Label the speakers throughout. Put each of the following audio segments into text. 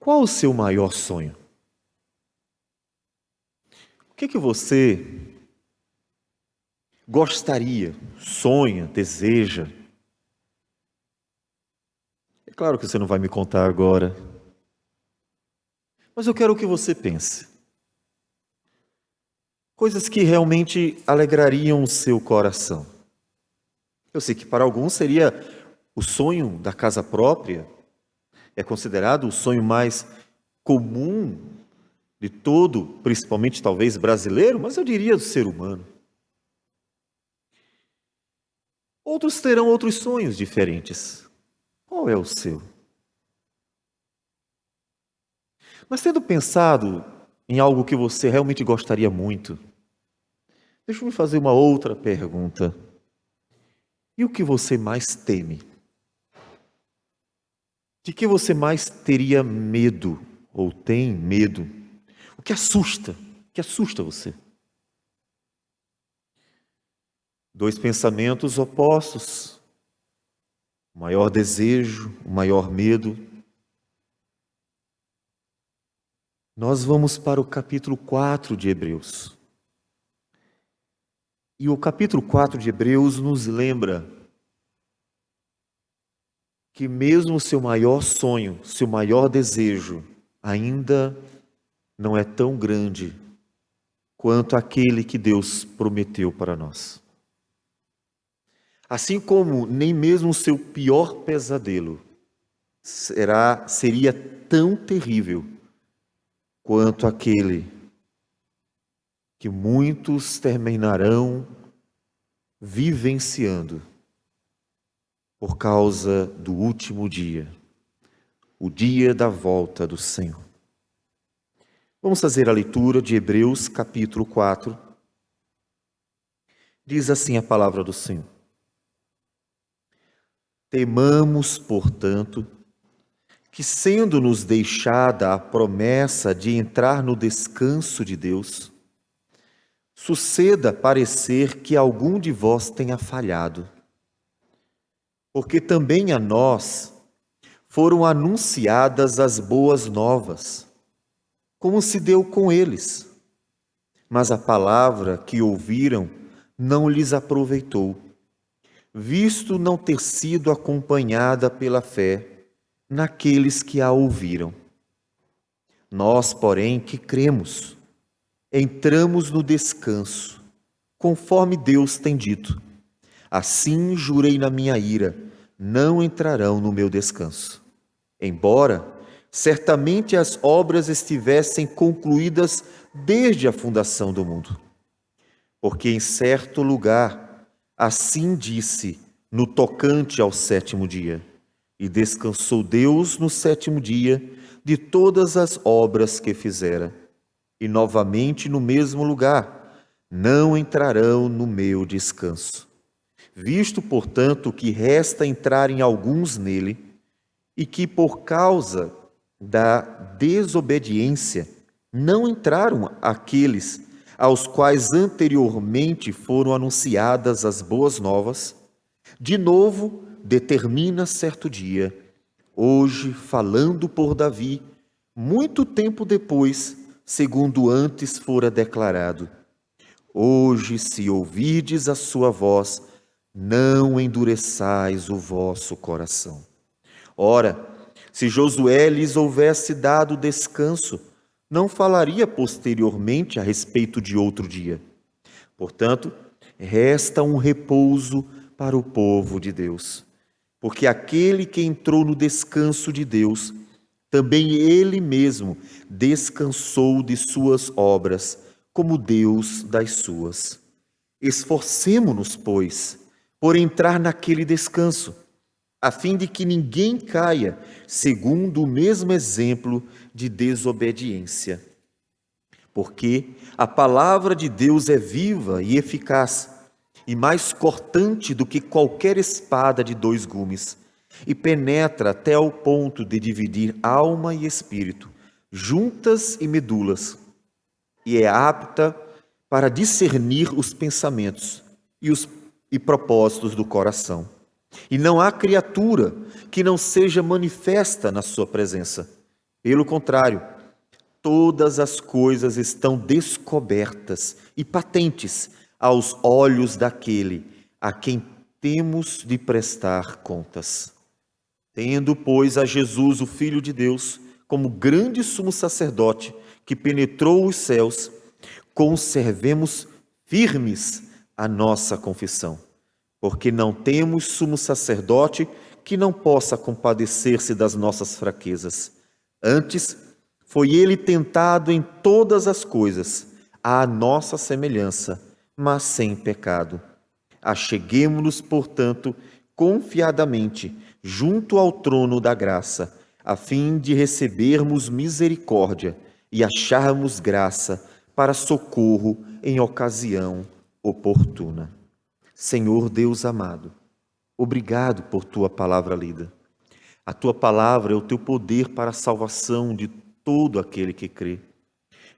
Speaker 1: Qual o seu maior sonho? O que você gostaria, sonha, deseja? É claro que você não vai me contar agora, mas eu quero que você pense. Coisas que realmente alegrariam o seu coração. Eu sei que para alguns seria o sonho da casa própria, é considerado o sonho mais comum de todo, principalmente talvez brasileiro, mas eu diria do ser humano. Outros terão outros sonhos diferentes. Qual é o seu? Mas tendo pensado em algo que você realmente gostaria muito, deixa eu me fazer uma outra pergunta. E o que você mais teme? De que você mais teria medo ou tem medo? O que assusta? O que assusta você? Dois pensamentos opostos. O maior desejo, o maior medo. Nós vamos para o capítulo 4 de Hebreus. E o capítulo 4 de Hebreus nos lembra que mesmo o seu maior sonho, seu maior desejo, ainda não é tão grande quanto aquele que Deus prometeu para nós. Assim como nem mesmo o seu pior pesadelo seria tão terrível quanto aquele que muitos terminarão vivenciando por causa do último dia, o dia da volta do Senhor. Vamos fazer a leitura de Hebreus capítulo 4. Diz assim a palavra do Senhor. Temamos, portanto, que sendo-nos deixada a promessa de entrar no descanso de Deus, suceda parecer que algum de vós tenha falhado. Porque também a nós foram anunciadas as boas novas, como se deu com eles. Mas a palavra que ouviram não lhes aproveitou, visto não ter sido acompanhada pela fé naqueles que a ouviram. Nós, porém, que cremos, entramos no descanso, conforme Deus tem dito. Assim jurei na minha ira, não entrarão no meu descanso. Embora certamente as obras estivessem concluídas desde a fundação do mundo. Porque em certo lugar assim disse no tocante ao sétimo dia, e descansou Deus no sétimo dia de todas as obras que fizera. E novamente no mesmo lugar, não entrarão no meu descanso. Visto, portanto, que resta entrarem alguns nele, e que por causa da desobediência não entraram aqueles aos quais anteriormente foram anunciadas as boas novas, de novo determina certo dia, hoje falando por Davi, muito tempo depois, segundo antes fora declarado: hoje, se ouvirdes a sua voz, não endureçais o vosso coração. Ora, se Josué lhes houvesse dado descanso, não falaria posteriormente a respeito de outro dia. Portanto, resta um repouso para o povo de Deus, porque aquele que entrou no descanso de Deus, também ele mesmo descansou de suas obras, como Deus das suas. Esforcemo-nos, pois, por entrar naquele descanso, a fim de que ninguém caia segundo o mesmo exemplo de desobediência. Porque a palavra de Deus é viva e eficaz, e mais cortante do que qualquer espada de dois gumes, e penetra até ao ponto de dividir alma e espírito, juntas e medulas, e é apta para discernir os pensamentos e propósitos do coração. E não há criatura que não seja manifesta na sua presença, Pelo contrário, todas as coisas estão descobertas e patentes aos olhos daquele a quem temos de prestar contas. Tendo, pois, a Jesus, o Filho de Deus, como grande sumo sacerdote que penetrou os céus, conservemos firmes a nossa confissão, porque não temos sumo sacerdote que não possa compadecer-se das nossas fraquezas. Antes, foi ele tentado em todas as coisas, à nossa semelhança, mas sem pecado. Acheguemo-nos, portanto, confiadamente junto ao trono da graça, a fim de recebermos misericórdia e acharmos graça para socorro em ocasião oportuna. Senhor Deus amado, obrigado por tua palavra lida. A tua palavra é o teu poder para a salvação de todo aquele que crê.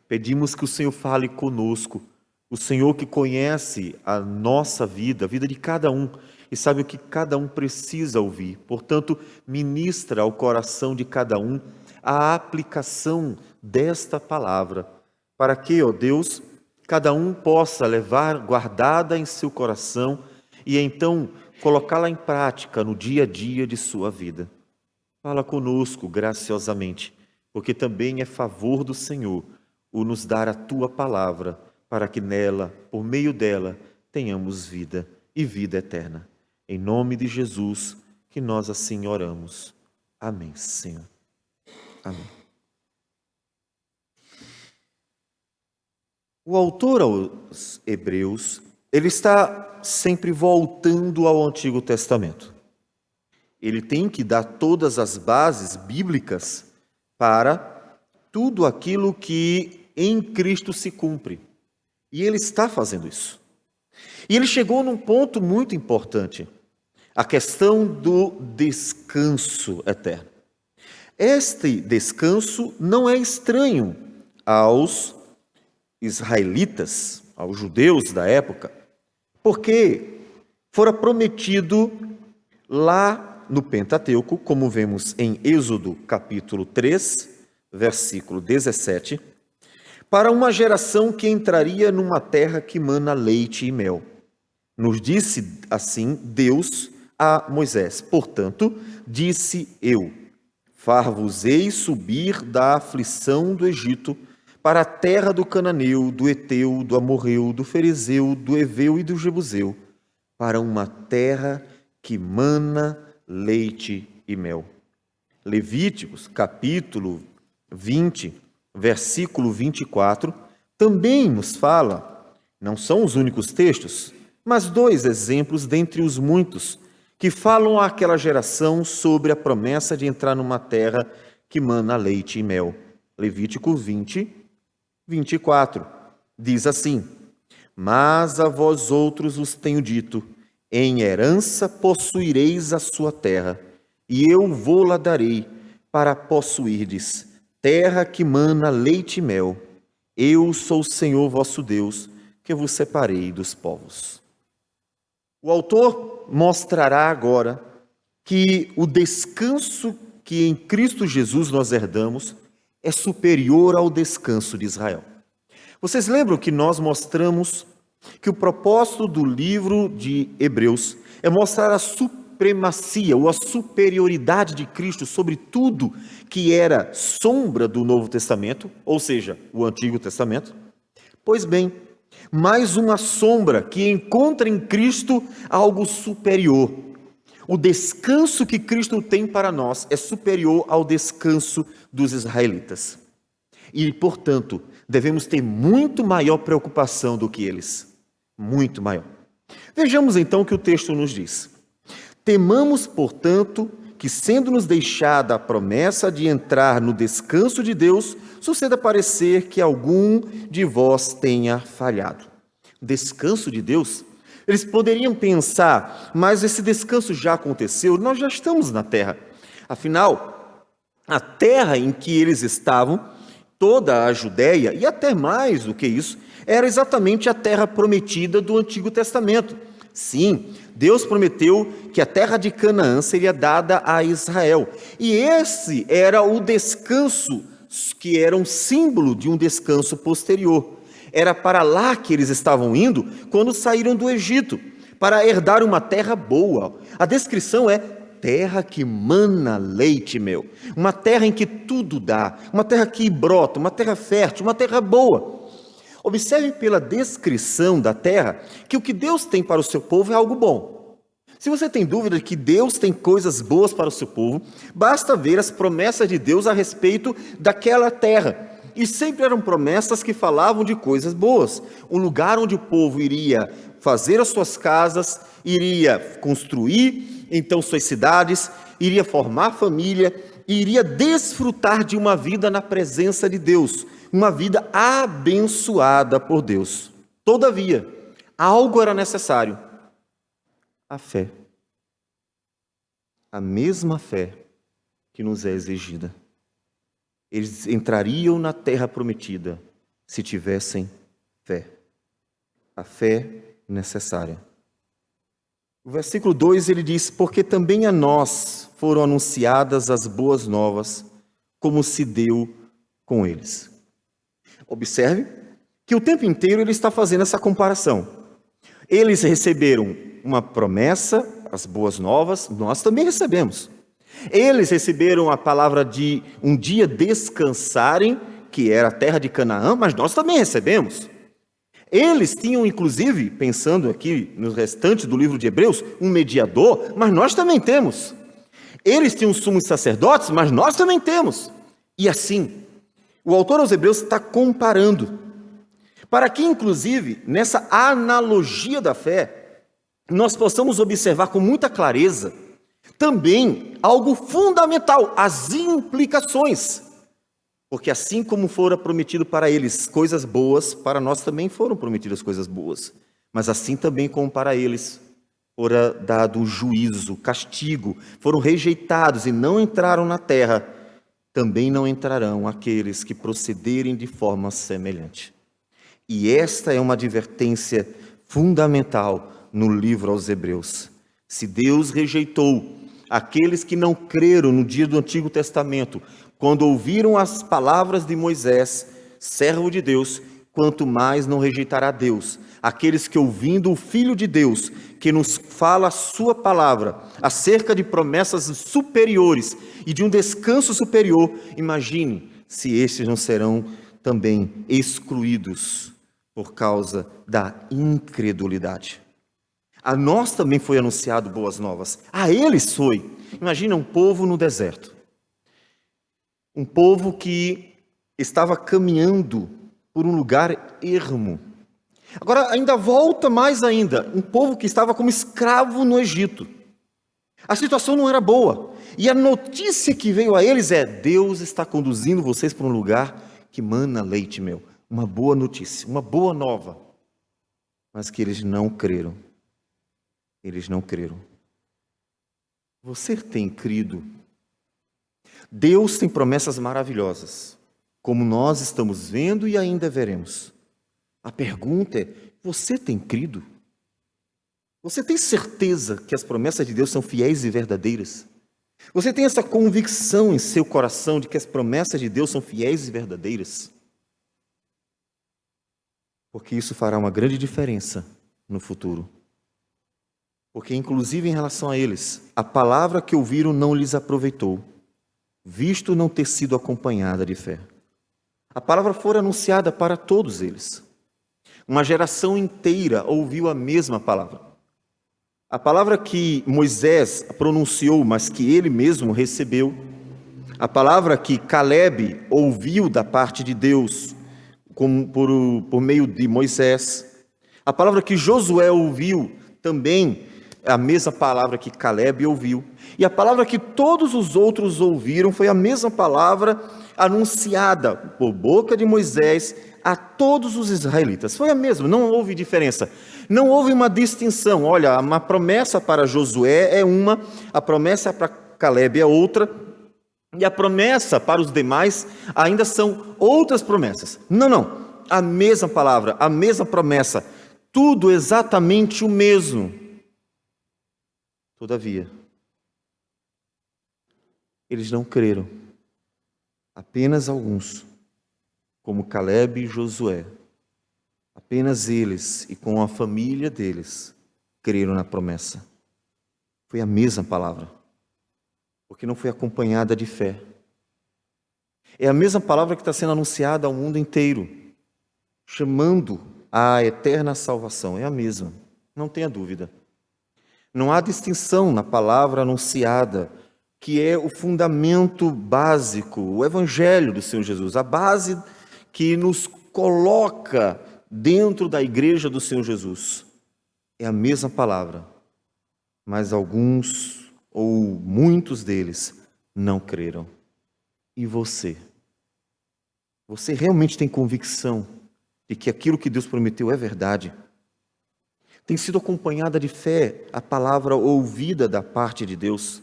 Speaker 1: Pedimos que o Senhor fale conosco, o Senhor que conhece a nossa vida, a vida de cada um, e sabe o que cada um precisa ouvir. Portanto, ministra ao coração de cada um a aplicação desta palavra, para que, ó Deus, cada um possa levar guardada em seu coração e então colocá-la em prática no dia a dia de sua vida. Fala conosco graciosamente, porque também é favor do Senhor o nos dar a tua palavra, para que nela, por meio dela, tenhamos vida e vida eterna. Em nome de Jesus, que nós assim oramos. Amém, Senhor. Amém. O autor aos Hebreus, ele está sempre voltando ao Antigo Testamento. Ele tem que dar todas as bases bíblicas para tudo aquilo que em Cristo se cumpre. E ele está fazendo isso. E ele chegou num ponto muito importante, a questão do descanso eterno. Este descanso não é estranho aos israelitas, aos judeus da época, porque fora prometido lá no Pentateuco, como vemos em Êxodo capítulo 3, versículo 17, para uma geração que entraria numa terra que mana leite e mel. Nos disse assim Deus a Moisés: portanto, disse eu, far-vos-ei subir da aflição do Egito para a terra do Cananeu, do Eteu, do Amorreu, do Ferezeu, do Eveu e do Jebuseu, para uma terra que mana leite e mel. Levíticos, capítulo 20, versículo 24, também nos fala, não são os únicos textos, mas dois exemplos dentre os muitos, que falam àquela geração sobre a promessa de entrar numa terra que mana leite e mel. Levítico 20, 24, diz assim: mas a vós outros os tenho dito, em herança possuireis a sua terra, e eu vou-la darei para possuirdes, terra que mana leite e mel. Eu sou o Senhor vosso Deus, que vos separei dos povos. O autor mostrará agora que o descanso que em Cristo Jesus nós herdamos é superior ao descanso de Israel. Vocês lembram que nós mostramos que o propósito do livro de Hebreus é mostrar a supremacia ou a superioridade de Cristo sobre tudo que era sombra do Novo Testamento, ou seja, o Antigo Testamento? Pois bem, mais uma sombra que encontra em Cristo algo superior. O descanso que Cristo tem para nós é superior ao descanso dos israelitas. E, portanto, devemos ter muito maior preocupação do que eles. Muito maior. Vejamos então o que o texto nos diz. Temamos, portanto, que sendo-nos deixada a promessa de entrar no descanso de Deus, suceda parecer que algum de vós tenha falhado. Descanso de Deus? Eles poderiam pensar, mas esse descanso já aconteceu, nós já estamos na terra. Afinal, a terra em que eles estavam, toda a Judéia, e até mais do que isso, era exatamente a terra prometida do Antigo Testamento. Sim, Deus prometeu que a terra de Canaã seria dada a Israel. E esse era o descanso, que era um símbolo de um descanso posterior. Era para lá que eles estavam indo quando saíram do Egito, para herdar uma terra boa. A descrição é terra que mana leite, meu. Uma terra em que tudo dá, uma terra que brota, uma terra fértil, uma terra boa. Observe pela descrição da terra que o que Deus tem para o seu povo é algo bom. Se você tem dúvida de que Deus tem coisas boas para o seu povo, basta ver as promessas de Deus a respeito daquela terra. E sempre eram promessas que falavam de coisas boas. Um lugar onde o povo iria fazer as suas casas, iria construir então suas cidades, iria formar família, e iria desfrutar de uma vida na presença de Deus, uma vida abençoada por Deus. Todavia, algo era necessário: a fé. A mesma fé que nos é exigida. Eles entrariam na terra prometida se tivessem fé. A fé necessária. O versículo 2 ele diz: porque também a nós foram anunciadas as boas novas, como se deu com eles. Observe que o tempo inteiro ele está fazendo essa comparação. Eles receberam uma promessa, as boas novas, nós também recebemos. Eles receberam a palavra de um dia descansarem, que era a terra de Canaã, mas nós também recebemos. Eles tinham, inclusive, pensando aqui no restante do livro de Hebreus, um mediador, mas nós também temos. Eles tinham sumos sacerdotes, mas nós também temos. E assim, o autor aos Hebreus está comparando, para que, inclusive, nessa analogia da fé, nós possamos observar com muita clareza também algo fundamental, as implicações. Porque assim como fora prometido para eles coisas boas, para nós também foram prometidas coisas boas. Mas assim também como para eles fora dado juízo, castigo, foram rejeitados e não entraram na terra, também não entrarão aqueles que procederem de forma semelhante. E esta é uma advertência fundamental no livro aos Hebreus. Se Deus rejeitou aqueles que não creram no dia do Antigo Testamento, quando ouviram as palavras de Moisés, servo de Deus, quanto mais não rejeitará Deus aqueles que, ouvindo o Filho de Deus, que nos fala a sua palavra, acerca de promessas superiores e de um descanso superior, imagine se estes não serão também excluídos por causa da incredulidade. A nós também foi anunciado boas novas, a eles foi. Imagina um povo no deserto. Um povo que estava caminhando por um lugar ermo. Agora, ainda volta mais ainda, um povo que estava como escravo no Egito. A situação não era boa. E a notícia que veio a eles é: Deus está conduzindo vocês para um lugar que mana leite, meu. Uma boa notícia, uma boa nova. Mas que eles não creram. Eles não creram. Você tem crido? Deus tem promessas maravilhosas, como nós estamos vendo e ainda veremos. A pergunta é: você tem crido? Você tem certeza que as promessas de Deus são fiéis e verdadeiras? Você tem essa convicção em seu coração de que as promessas de Deus são fiéis e verdadeiras? Porque isso fará uma grande diferença no futuro. Porque, inclusive em relação a eles, a palavra que ouviram não lhes aproveitou, visto não ter sido acompanhada de fé. A palavra foi anunciada para todos eles. Uma geração inteira ouviu a mesma palavra. A palavra que Moisés pronunciou, mas que ele mesmo recebeu. A palavra que Caleb ouviu da parte de Deus, por meio de Moisés. A palavra que Josué ouviu também, a mesma palavra que Caleb ouviu. E a palavra que todos os outros ouviram foi a mesma palavra anunciada por boca de Moisés a todos os israelitas. Foi a mesma, não houve diferença. Não houve uma distinção. Olha, uma promessa para Josué é uma, a promessa para Caleb é outra, e a promessa para os demais ainda são outras promessas. Não. A mesma palavra, a mesma promessa, tudo exatamente o mesmo. Todavia, eles não creram. Apenas alguns, como Caleb e Josué, apenas eles e com a família deles creram na promessa. Foi a mesma palavra, porque não foi acompanhada de fé. É a mesma palavra que está sendo anunciada ao mundo inteiro, chamando à eterna salvação. É a mesma, não tenha dúvida. Não há distinção na palavra anunciada, que é o fundamento básico, o evangelho do Senhor Jesus, a base que nos coloca dentro da igreja do Senhor Jesus. É a mesma palavra, mas alguns ou muitos deles não creram. E você? Você realmente tem convicção de que aquilo que Deus prometeu é verdade? Tem sido acompanhada de fé a palavra ouvida da parte de Deus?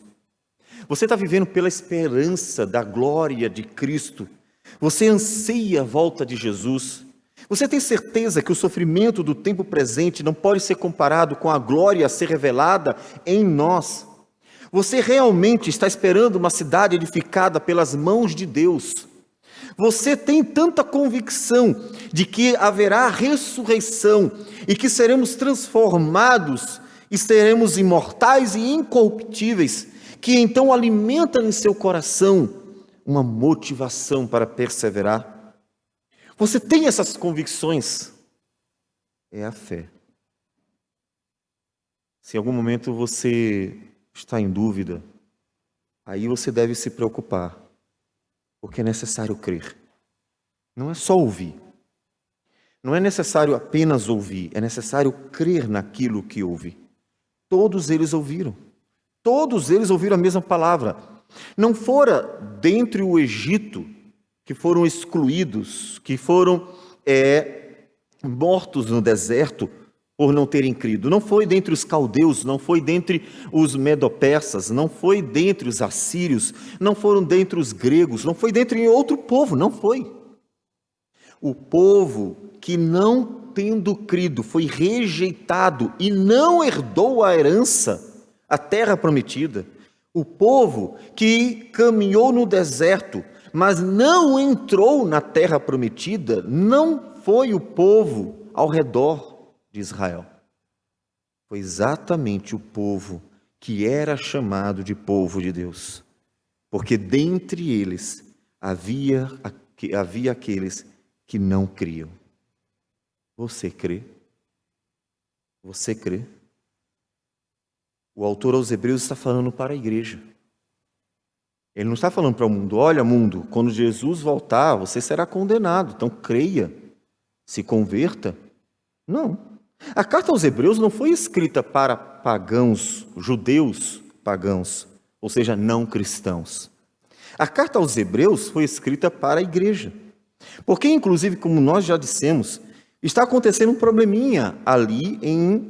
Speaker 1: Você está vivendo pela esperança da glória de Cristo? Você anseia a volta de Jesus? Você tem certeza que o sofrimento do tempo presente não pode ser comparado com a glória a ser revelada em nós? Você realmente está esperando uma cidade edificada pelas mãos de Deus? Você tem tanta convicção de que haverá ressurreição e que seremos transformados e seremos imortais e incorruptíveis, que então alimenta em seu coração uma motivação para perseverar? Você tem essas convicções? É a fé. Se em algum momento você está em dúvida, aí você deve se preocupar, porque é necessário crer. Não é só ouvir. Não é necessário apenas ouvir, é necessário crer naquilo que ouve. Todos eles ouviram. Todos eles ouviram a mesma palavra. Não fora dentre o Egito que foram excluídos, que foram mortos no deserto por não terem crido. Não foi dentre os caldeus, não foi dentre os medo-persas, não foi dentre os assírios, não foram dentre os gregos, não foi dentre outro povo, não foi. O povo que não tendo crido foi rejeitado e não herdou a herança, a terra prometida. O povo que caminhou no deserto, mas não entrou na terra prometida, não foi o povo ao redor de Israel. Foi exatamente o povo que era chamado de povo de Deus, porque dentre eles havia aqueles que não criam. Você crê? Você crê? O autor aos Hebreus está falando para a igreja. Ele não está falando para o mundo: olha, mundo, quando Jesus voltar, você será condenado, então creia, se converta. Não. A carta aos Hebreus não foi escrita para pagãos, judeus pagãos, ou seja, não cristãos. A carta aos Hebreus foi escrita para a igreja. Porque, inclusive, como nós já dissemos, está acontecendo um probleminha ali em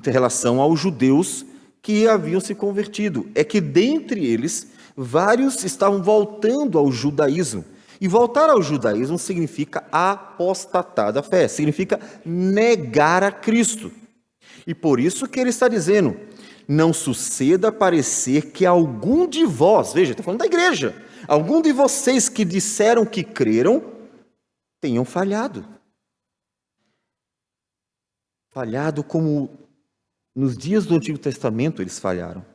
Speaker 1: relação aos judeus que haviam se convertido. É que dentre eles, vários estavam voltando ao judaísmo. E voltar ao judaísmo significa apostatar da fé, significa negar a Cristo. E por isso que ele está dizendo: não suceda parecer que algum de vós, veja, está falando da igreja, algum de vocês que disseram que creram, tenham falhado. Falhado como nos dias do Antigo Testamento eles falharam.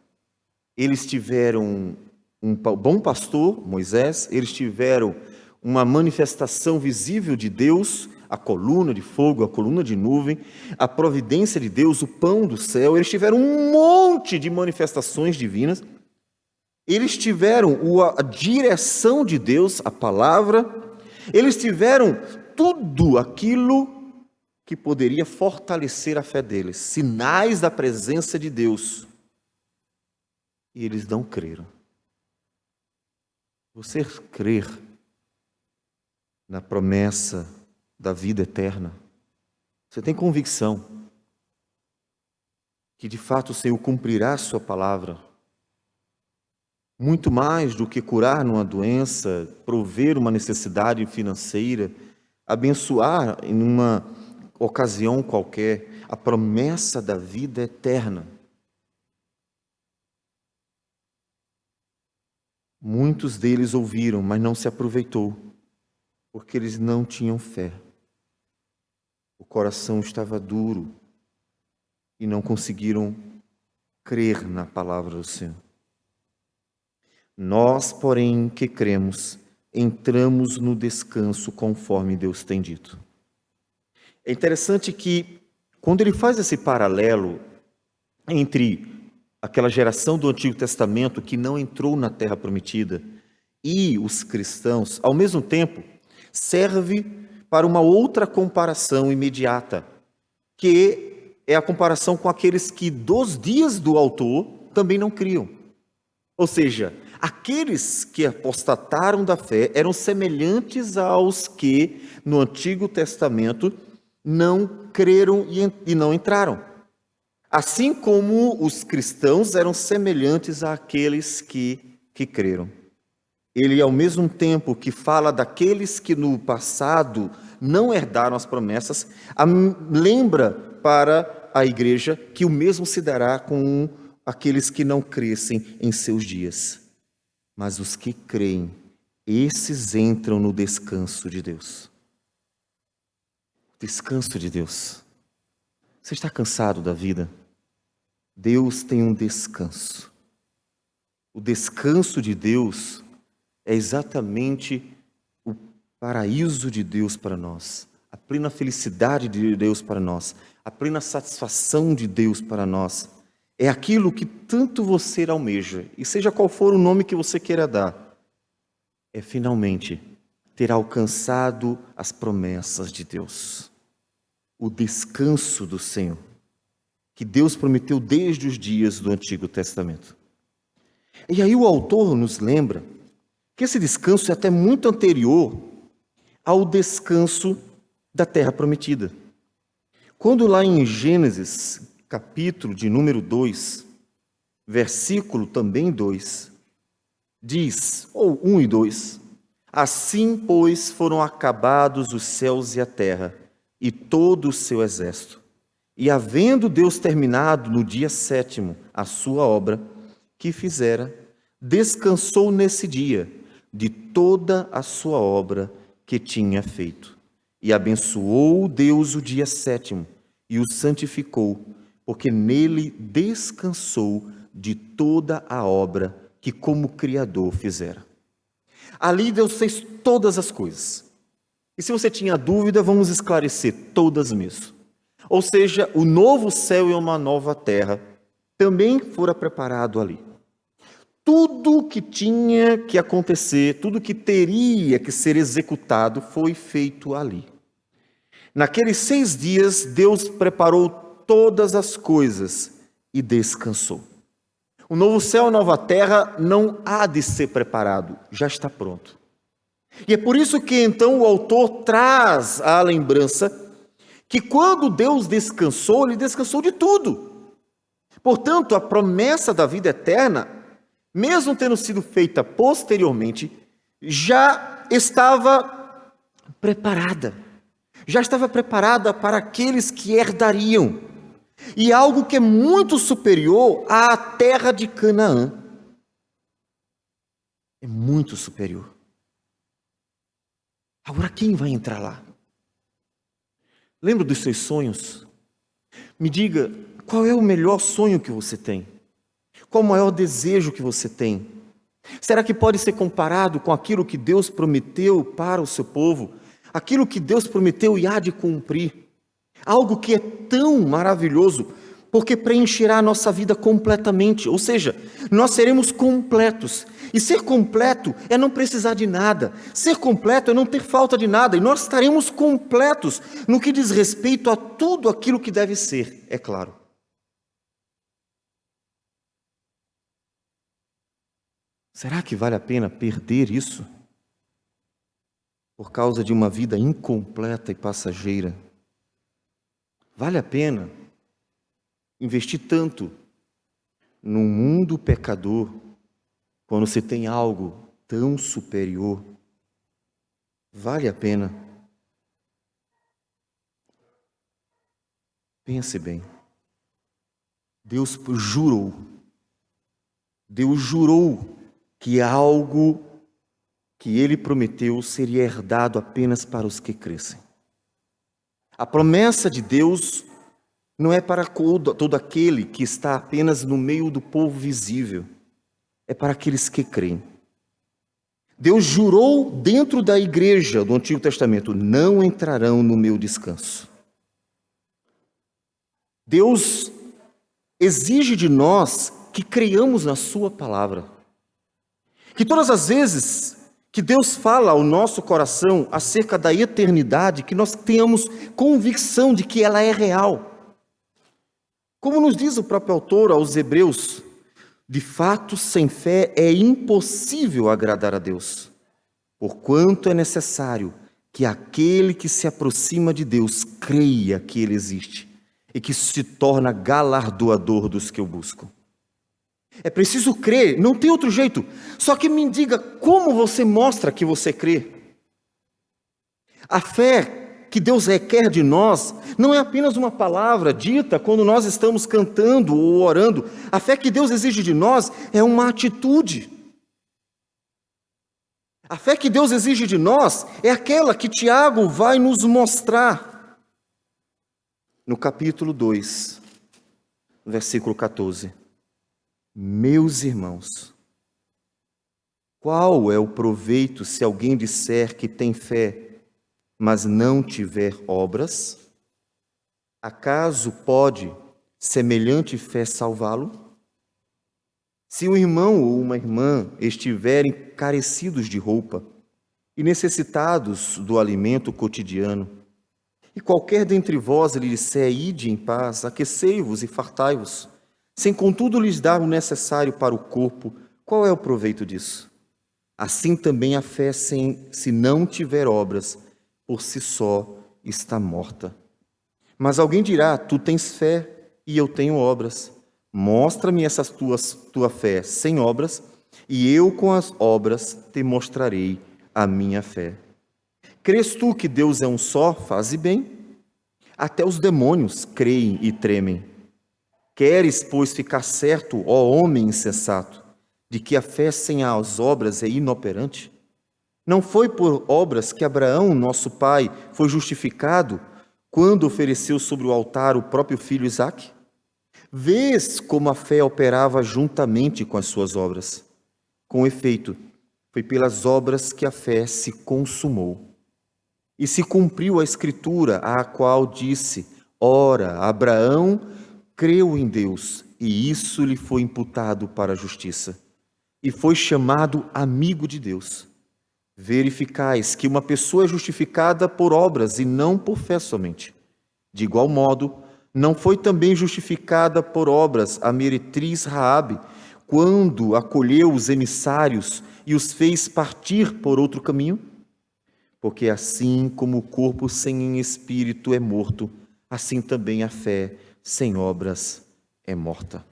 Speaker 1: Eles tiveram um bom pastor, Moisés, eles tiveram uma manifestação visível de Deus, a coluna de fogo, a coluna de nuvem, a providência de Deus, o pão do céu. Eles tiveram um monte de manifestações divinas. Eles tiveram a direção de Deus, a palavra. Eles tiveram tudo aquilo que poderia fortalecer a fé deles, sinais da presença de Deus. E eles não creram. Você crer na promessa da vida eterna? Você tem convicção que de fato o Senhor cumprirá a sua palavra? Muito mais do que curar numa doença, prover uma necessidade financeira, abençoar em uma ocasião qualquer, a promessa da vida eterna. Muitos deles ouviram, mas não se aproveitou, porque eles não tinham fé. O coração estava duro e não conseguiram crer na palavra do Senhor. Nós, porém, que cremos, entramos no descanso conforme Deus tem dito. É interessante que, quando ele faz esse paralelo entre aquela geração do Antigo Testamento que não entrou na Terra Prometida e os cristãos, ao mesmo tempo, serve para uma outra comparação imediata, que é a comparação com aqueles que dos dias do autor também não criam. Ou seja, aqueles que apostataram da fé eram semelhantes aos que no Antigo Testamento não creram e não entraram. Assim como os cristãos eram semelhantes àqueles que creram. Ele, ao mesmo tempo que fala daqueles que no passado não herdaram as promessas, lembra para a igreja que o mesmo se dará com aqueles que não crescem em seus dias. Mas os que creem, esses entram no descanso de Deus. Descanso de Deus. Você está cansado da vida? Deus tem um descanso. O descanso de Deus é exatamente o paraíso de Deus para nós, a plena felicidade de Deus para nós, a plena satisfação de Deus para nós. É aquilo que tanto você almeja, e seja qual for o nome que você queira dar, é finalmente ter alcançado as promessas de Deus. O descanso do Senhor, que Deus prometeu desde os dias do Antigo Testamento. E aí o autor nos lembra que esse descanso é até muito anterior ao descanso da Terra Prometida. Quando lá em Gênesis, capítulo de número 2, versículo também 2, diz, ou 1 e 2, assim, pois, foram acabados os céus e a terra, e todo o seu exército. E havendo Deus terminado no dia 7º a sua obra que fizera, descansou nesse dia de toda a sua obra que tinha feito. E abençoou Deus o dia 7º e o santificou, porque nele descansou de toda a obra que como Criador fizera. Ali Deus fez todas as coisas. E se você tinha dúvida, vamos esclarecer todas mesmo. Ou seja, o novo céu e uma nova terra também fora preparado ali. Tudo que tinha que acontecer, tudo que teria que ser executado foi feito ali. Naqueles 6 dias, Deus preparou todas as coisas e descansou. O novo céu e a nova terra não há de ser preparado, já está pronto. E é por isso que então o autor traz a lembrança que quando Deus descansou, Ele descansou de tudo. Portanto, a promessa da vida eterna, mesmo tendo sido feita posteriormente, já estava preparada. Já estava preparada para aqueles que herdariam. E algo que é muito superior à terra de Canaã. É muito superior. Agora, quem vai entrar lá? Lembra dos seus sonhos? Me diga, qual é o melhor sonho que você tem? Qual o maior desejo que você tem? Será que pode ser comparado com aquilo que Deus prometeu para o seu povo? Aquilo que Deus prometeu e há de cumprir? Algo que é tão maravilhoso, porque preencherá a nossa vida completamente. Ou seja, nós seremos completos. E ser completo é não precisar de nada. Ser completo é não ter falta de nada. E nós estaremos completos no que diz respeito a tudo aquilo que deve ser, é claro. Será que vale a pena perder isso? Por causa de uma vida incompleta e passageira? Vale a pena investir tanto num mundo pecador quando se tem algo tão superior? Vale a pena? Pense bem. Deus jurou que algo que ele prometeu seria herdado apenas para os que crescem. A promessa de Deus não é para todo aquele que está apenas no meio do povo visível, é para aqueles que creem. Deus jurou dentro da igreja do Antigo Testamento: não entrarão no meu descanso. Deus exige de nós que creiamos na sua palavra. Que todas as vezes que Deus fala ao nosso coração acerca da eternidade, que nós tenhamos convicção de que ela é real. Como nos diz o próprio autor aos Hebreus, de fato, sem fé é impossível agradar a Deus, porquanto é necessário que aquele que se aproxima de Deus creia que Ele existe e que se torna galardoador dos que o buscam. É preciso crer, não tem outro jeito. Só que me diga, como você mostra que você crê? A fé que Deus requer de nós não é apenas uma palavra dita quando nós estamos cantando ou orando. A fé que Deus exige de nós é uma atitude. A fé que Deus exige de nós é aquela que Tiago vai nos mostrar no capítulo 2, versículo 14. Meus irmãos, qual é o proveito se alguém disser que tem fé, mas não tiver obras? Acaso pode semelhante fé salvá-lo? Se um irmão ou uma irmã estiverem carecidos de roupa e necessitados do alimento cotidiano, e qualquer dentre vós lhe disser: ide em paz, aquecei-vos e fartai-vos, sem contudo lhes dar o necessário para o corpo, qual é o proveito disso? Assim também a fé, se não tiver obras, por si só está morta. Mas alguém dirá: tu tens fé e eu tenho obras. Mostra-me essa tua fé sem obras, e eu com as obras te mostrarei a minha fé. Crês tu que Deus é um só? Faze bem. Até os demônios creem e tremem. Queres, pois, ficar certo, ó homem insensato, de que a fé sem as obras é inoperante? Não foi por obras que Abraão, nosso pai, foi justificado quando ofereceu sobre o altar o próprio filho Isaque? Vês como a fé operava juntamente com as suas obras. Com efeito, foi pelas obras que a fé se consumou. E se cumpriu a escritura, a qual disse: ora, Abraão creu em Deus, e isso lhe foi imputado para a justiça, e foi chamado amigo de Deus. Verificais que uma pessoa é justificada por obras e não por fé somente. De igual modo, não foi também justificada por obras a meretriz Raabe, quando acolheu os emissários e os fez partir por outro caminho? Porque assim como o corpo sem espírito é morto, assim também a fé sem obras é morta.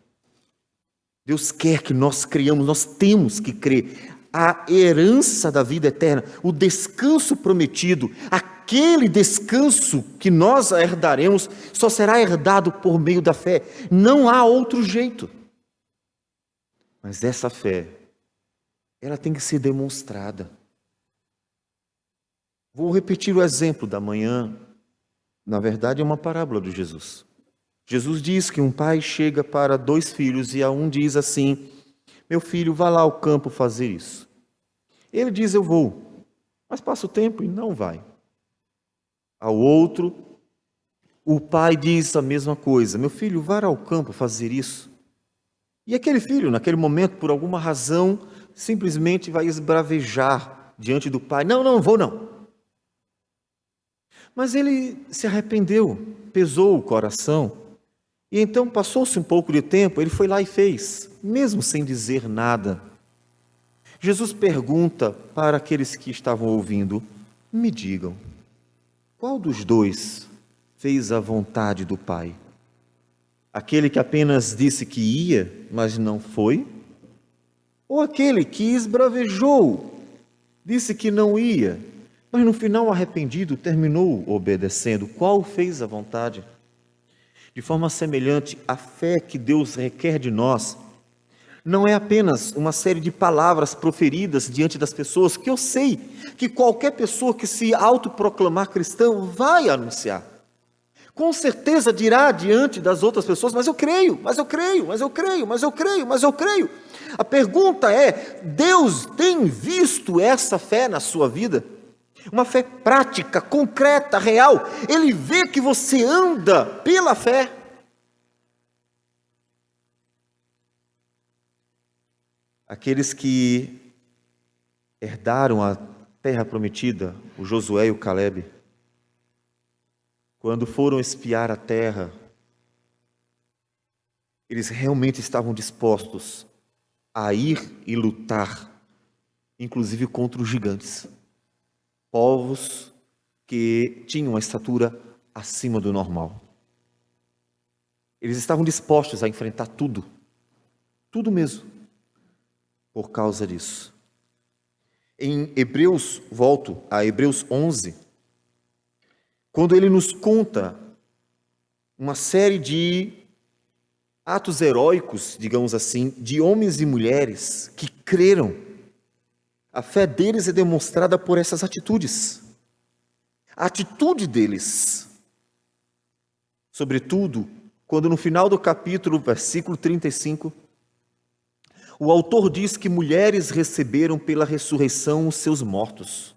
Speaker 1: Deus quer que nós creiamos, nós temos que crer. A herança da vida eterna, o descanso prometido, aquele descanso que nós herdaremos, só será herdado por meio da fé. Não há outro jeito. Mas essa fé, ela tem que ser demonstrada. Vou repetir o exemplo da manhã. Na verdade, é uma parábola de Jesus. Jesus diz que um pai chega para dois filhos e a um diz assim: meu filho, vá lá ao campo fazer isso. Ele diz: eu vou, mas passa o tempo e não vai. Ao outro, o pai diz a mesma coisa: meu filho, vá ao campo fazer isso. E aquele filho, naquele momento, por alguma razão, simplesmente vai esbravejar diante do pai: não vou não. Mas ele se arrependeu, pesou o coração, e então passou-se um pouco de tempo, ele foi lá e fez, mesmo sem dizer nada. Jesus pergunta para aqueles que estavam ouvindo: me digam, qual dos dois fez a vontade do Pai? Aquele que apenas disse que ia, mas não foi? Ou aquele que esbravejou, disse que não ia, mas no final arrependido terminou obedecendo? Qual fez a vontade? De forma semelhante, a fé que Deus requer de nós não é apenas uma série de palavras proferidas diante das pessoas, que eu sei que qualquer pessoa que se autoproclamar cristão vai anunciar. Com certeza dirá diante das outras pessoas, mas eu creio, mas eu creio, mas eu creio, mas eu creio, mas eu creio. A pergunta é: Deus tem visto essa fé na sua vida? Uma fé prática, concreta, real. Ele vê que você anda pela fé. Aqueles que herdaram a terra prometida, o Josué e o Calebe, quando foram espiar a terra, eles realmente estavam dispostos a ir e lutar, inclusive contra os gigantes, povos que tinham uma estatura acima do normal. Eles estavam dispostos a enfrentar tudo, tudo mesmo, por causa disso. Em Hebreus, volto a Hebreus 11, quando ele nos conta uma série de atos heróicos, digamos assim, de homens e mulheres que creram. A fé deles é demonstrada por essas atitudes. A atitude deles, sobretudo, quando no final do capítulo, versículo 35, o autor diz que mulheres receberam pela ressurreição os seus mortos.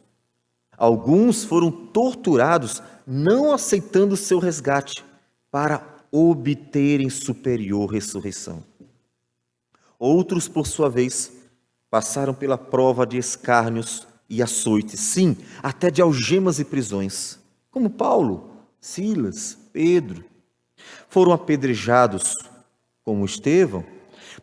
Speaker 1: Alguns foram torturados, não aceitando seu resgate, para obterem superior ressurreição. Outros, por sua vez, passaram pela prova de escárnios e açoites, sim, até de algemas e prisões, como Paulo, Silas, Pedro. Foram apedrejados, como Estevão,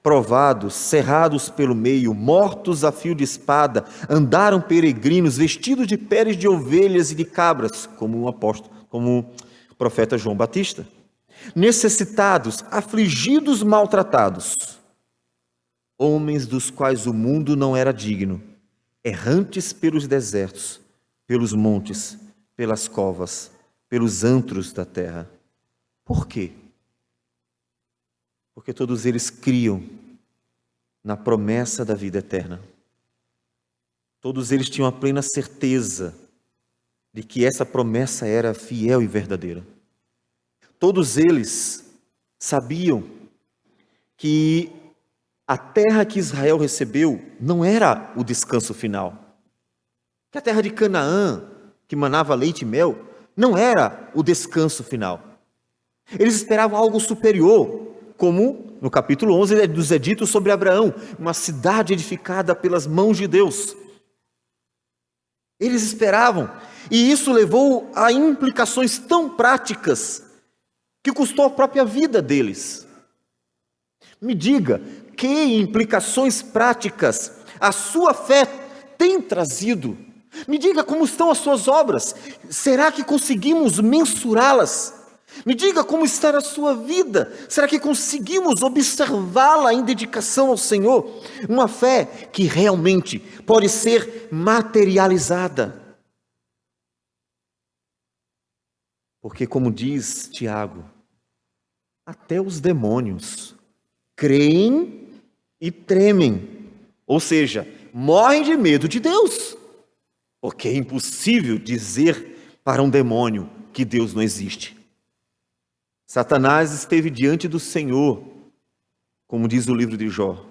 Speaker 1: provados, cerrados pelo meio, mortos a fio de espada, andaram peregrinos, vestidos de peles de ovelhas e de cabras, como o profeta João Batista. Necessitados, afligidos, maltratados, homens dos quais o mundo não era digno, errantes pelos desertos, pelos montes, pelas covas, pelos antros da terra. Por quê? Porque todos eles criam na promessa da vida eterna. Todos eles tinham a plena certeza de que essa promessa era fiel e verdadeira. Todos eles sabiam que a terra que Israel recebeu não era o descanso final. Que a terra de Canaã, que manava leite e mel, não era o descanso final. Eles esperavam algo superior, como no capítulo 11 nos é dito sobre Abraão, uma cidade edificada pelas mãos de Deus. Eles esperavam, e isso levou a implicações tão práticas que custou a própria vida deles. Me diga, que implicações práticas a sua fé tem trazido? Me diga como estão as suas obras. Será que conseguimos mensurá-las? Me diga como está a sua vida. Será que conseguimos observá-la em dedicação ao Senhor? Uma fé que realmente pode ser materializada. Porque, como diz Tiago, até os demônios creem e tremem. Ou seja, morrem de medo de Deus. Porque é impossível dizer para um demônio que Deus não existe. Satanás esteve diante do Senhor, como diz o livro de Jó.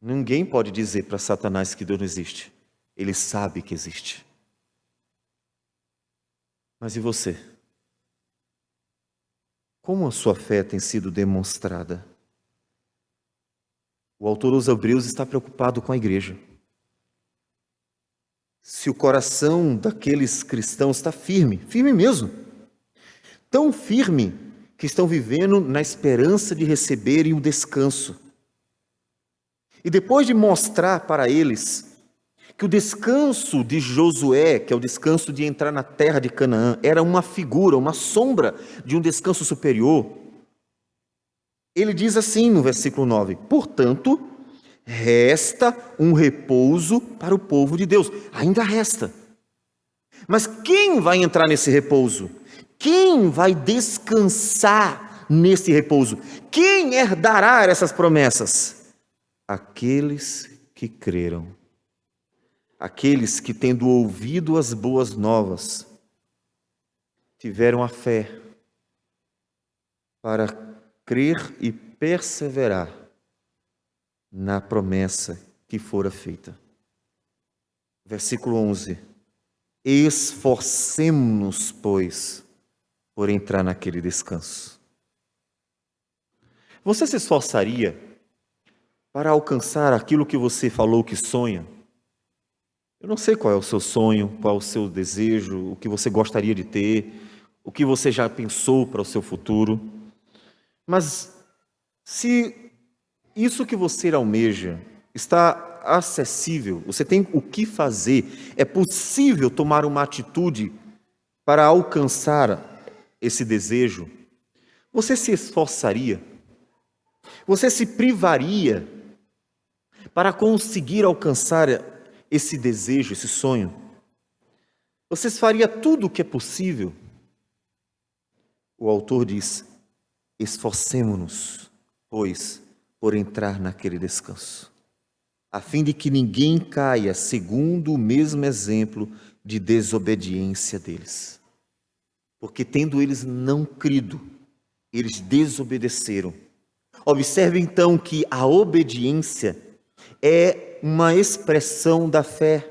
Speaker 1: Ninguém pode dizer para Satanás que Deus não existe. Ele sabe que existe. Mas e você? Como a sua fé tem sido demonstrada? O autor aos Hebreus está preocupado com a igreja. Se o coração daqueles cristãos está firme, firme mesmo, tão firme que estão vivendo na esperança de receberem o descanso. E depois de mostrar para eles que o descanso de Josué, que é o descanso de entrar na terra de Canaã, era uma figura, uma sombra de um descanso superior, ele diz assim no versículo 9: portanto, resta um repouso para o povo de Deus. Ainda resta. Mas quem vai entrar nesse repouso? Quem vai descansar nesse repouso? Quem herdará essas promessas? aqueles que creram, aqueles que, tendo ouvido as boas novas, tiveram a fé para crer e perseverar na promessa que fora feita. Versículo 11: esforcemo-nos, pois, por entrar naquele descanso. Você se esforçaria para alcançar aquilo que você falou que sonha? Eu não sei qual é o seu sonho, qual é o seu desejo, o que você gostaria de ter, o que você já pensou para o seu futuro. Mas se isso que você almeja está acessível, você tem o que fazer, é possível tomar uma atitude para alcançar esse desejo, você se esforçaria? Você se privaria para conseguir alcançar esse desejo, esse sonho? Você faria tudo o que é possível? O autor diz: esforcemo-nos, pois, por entrar naquele descanso, a fim de que ninguém caia segundo o mesmo exemplo de desobediência deles. Porque tendo eles não crido, eles desobedeceram. Observe então que a obediência é uma expressão da fé,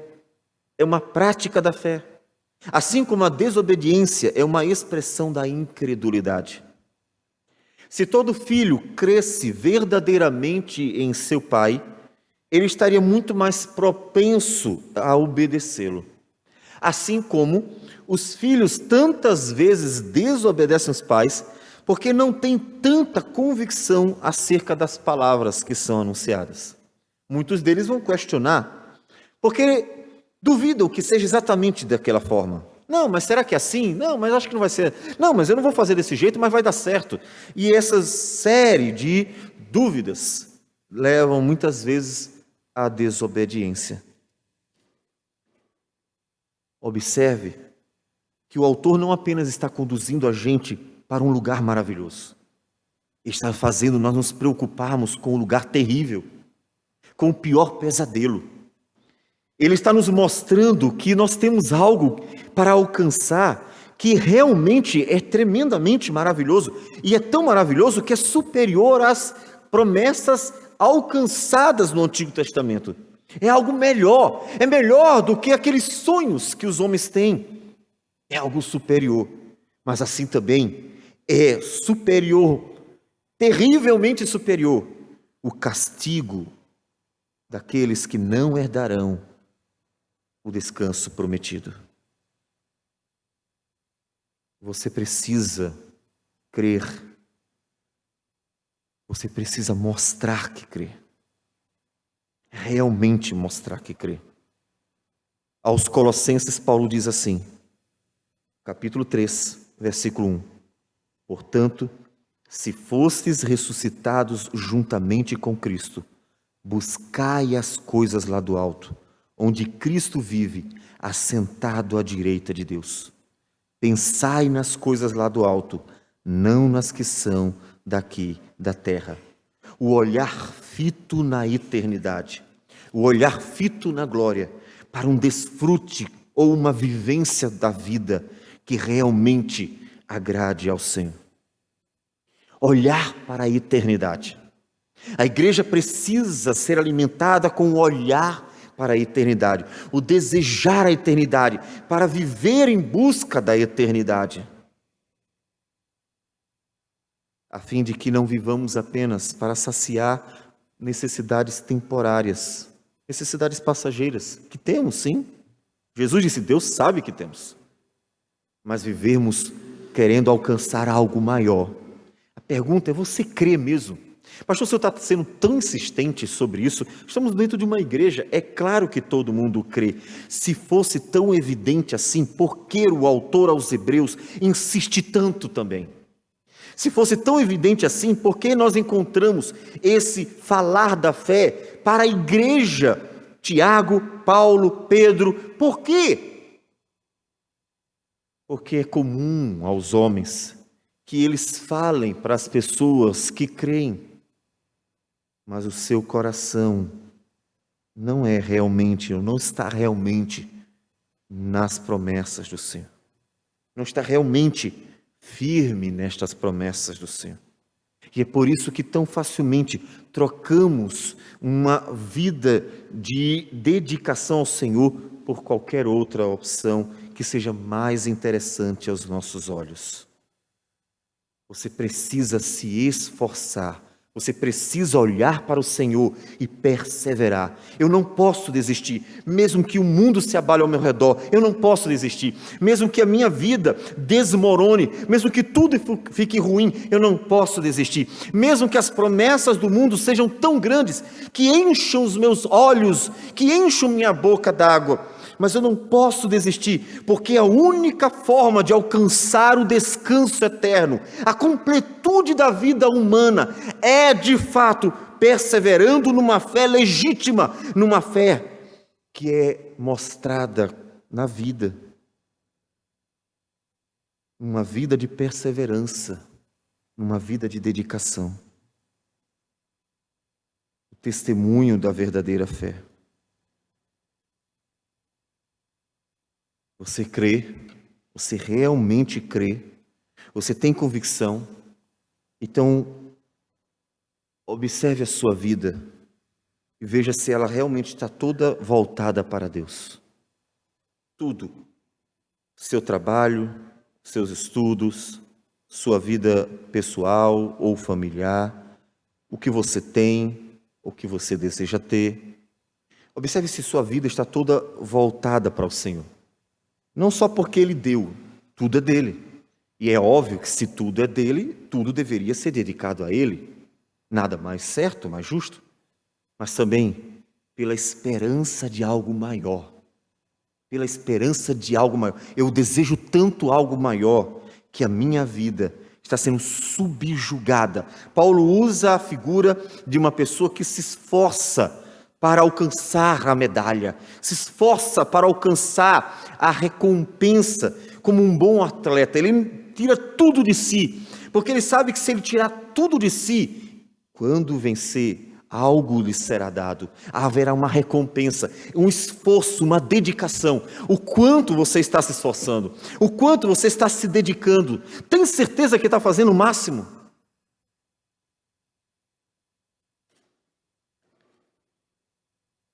Speaker 1: é uma prática da fé. Assim como a desobediência é uma expressão da incredulidade. Se todo filho cresce verdadeiramente em seu pai, ele estaria muito mais propenso a obedecê-lo. Assim como os filhos tantas vezes desobedecem os pais, porque não têm tanta convicção acerca das palavras que são anunciadas. Muitos deles vão questionar, porque duvidam que seja exatamente daquela forma. Não, mas será que é assim? Não, mas acho que não vai ser. Não, mas eu não vou fazer desse jeito, mas vai dar certo. E essa série de dúvidas levam muitas vezes à desobediência. Observe que o autor não apenas está conduzindo a gente para um lugar maravilhoso, ele está fazendo nós nos preocuparmos com o lugar terrível, com o pior pesadelo. Ele está nos mostrando que nós temos algo para alcançar que realmente é tremendamente maravilhoso, e é tão maravilhoso que é superior às promessas alcançadas no Antigo Testamento. É algo melhor, é melhor do que aqueles sonhos que os homens têm. É algo superior, mas assim também é superior, terrivelmente superior, o castigo daqueles que não herdarão o descanso prometido. Você precisa crer, você precisa mostrar que crê, realmente mostrar que crê. Aos Colossenses, Paulo diz assim, capítulo 3, versículo 1: portanto, se fostes ressuscitados juntamente com Cristo, buscai as coisas lá do alto, onde Cristo vive, assentado à direita de Deus. Pensai nas coisas lá do alto, não nas que são daqui da terra. O olhar fito na eternidade, o olhar fito na glória, para um desfrute ou uma vivência da vida que realmente agrade ao Senhor. Olhar para a eternidade. A igreja precisa ser alimentada com o olhar para a eternidade, o desejar a eternidade, para viver em busca da eternidade, a fim de que não vivamos apenas para saciar necessidades temporárias, necessidades passageiras, que temos sim. Jesus disse, Deus sabe que temos, mas vivermos querendo alcançar algo maior. A pergunta é, você crê mesmo? Pastor, o senhor está sendo tão insistente sobre isso? Estamos dentro de uma igreja, é claro que todo mundo crê. Se fosse tão evidente assim, por que o autor aos Hebreus insiste tanto também? Se fosse tão evidente assim, por que nós encontramos esse falar da fé para a igreja? Tiago, Paulo, Pedro, por quê? Porque é comum aos homens que eles falem para as pessoas que creem, mas o seu coração não é realmente, ou não está realmente nas promessas do Senhor. Não está realmente firme nestas promessas do Senhor. E é por isso que tão facilmente trocamos uma vida de dedicação ao Senhor por qualquer outra opção que seja mais interessante aos nossos olhos. Você precisa se esforçar. Você precisa olhar para o Senhor e perseverar. Eu não posso desistir, mesmo que o mundo se abale ao meu redor, eu não posso desistir. Mesmo que a minha vida desmorone, mesmo que tudo fique ruim, eu não posso desistir. Mesmo que as promessas do mundo sejam tão grandes, que encham os meus olhos, que encham minha boca d'água, mas eu não posso desistir, porque a única forma de alcançar o descanso eterno, a completude da vida humana, é de fato perseverando numa fé legítima, numa fé que é mostrada na vida, uma vida de perseverança, uma vida de dedicação, o testemunho da verdadeira fé. Você crê, você realmente crê, você tem convicção, então observe a sua vida e veja se ela realmente está toda voltada para Deus. Tudo, seu trabalho, seus estudos, sua vida pessoal ou familiar, o que você tem, o que você deseja ter. Observe se sua vida está toda voltada para o Senhor. Não só porque Ele deu, tudo é dele. E é óbvio que se tudo é dele, tudo deveria ser dedicado a Ele. Nada mais certo, mais justo. Mas também pela esperança de algo maior. Pela esperança de algo maior. Eu desejo tanto algo maior que a minha vida está sendo subjugada. Paulo usa a figura de uma pessoa que se esforça para alcançar a medalha, se esforça para alcançar a recompensa como um bom atleta. Ele tira tudo de si, porque ele sabe que se ele tirar tudo de si, quando vencer, algo lhe será dado, haverá uma recompensa, um esforço, uma dedicação. O quanto você está se esforçando, o quanto você está se dedicando, tem certeza que está fazendo o máximo?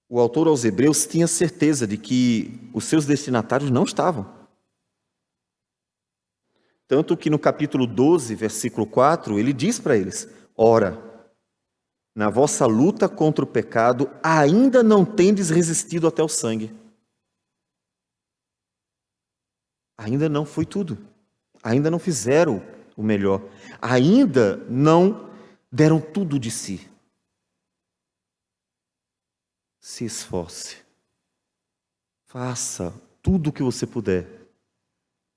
Speaker 1: O autor aos Hebreus tinha certeza de que os seus destinatários não estavam. Tanto que no capítulo 12, versículo 4, ele diz para eles: ora, na vossa luta contra o pecado, ainda não tendes resistido até o sangue. Ainda não foi tudo. Ainda não fizeram o melhor. Ainda não deram tudo de si. Se esforce. Faça tudo o que você puder.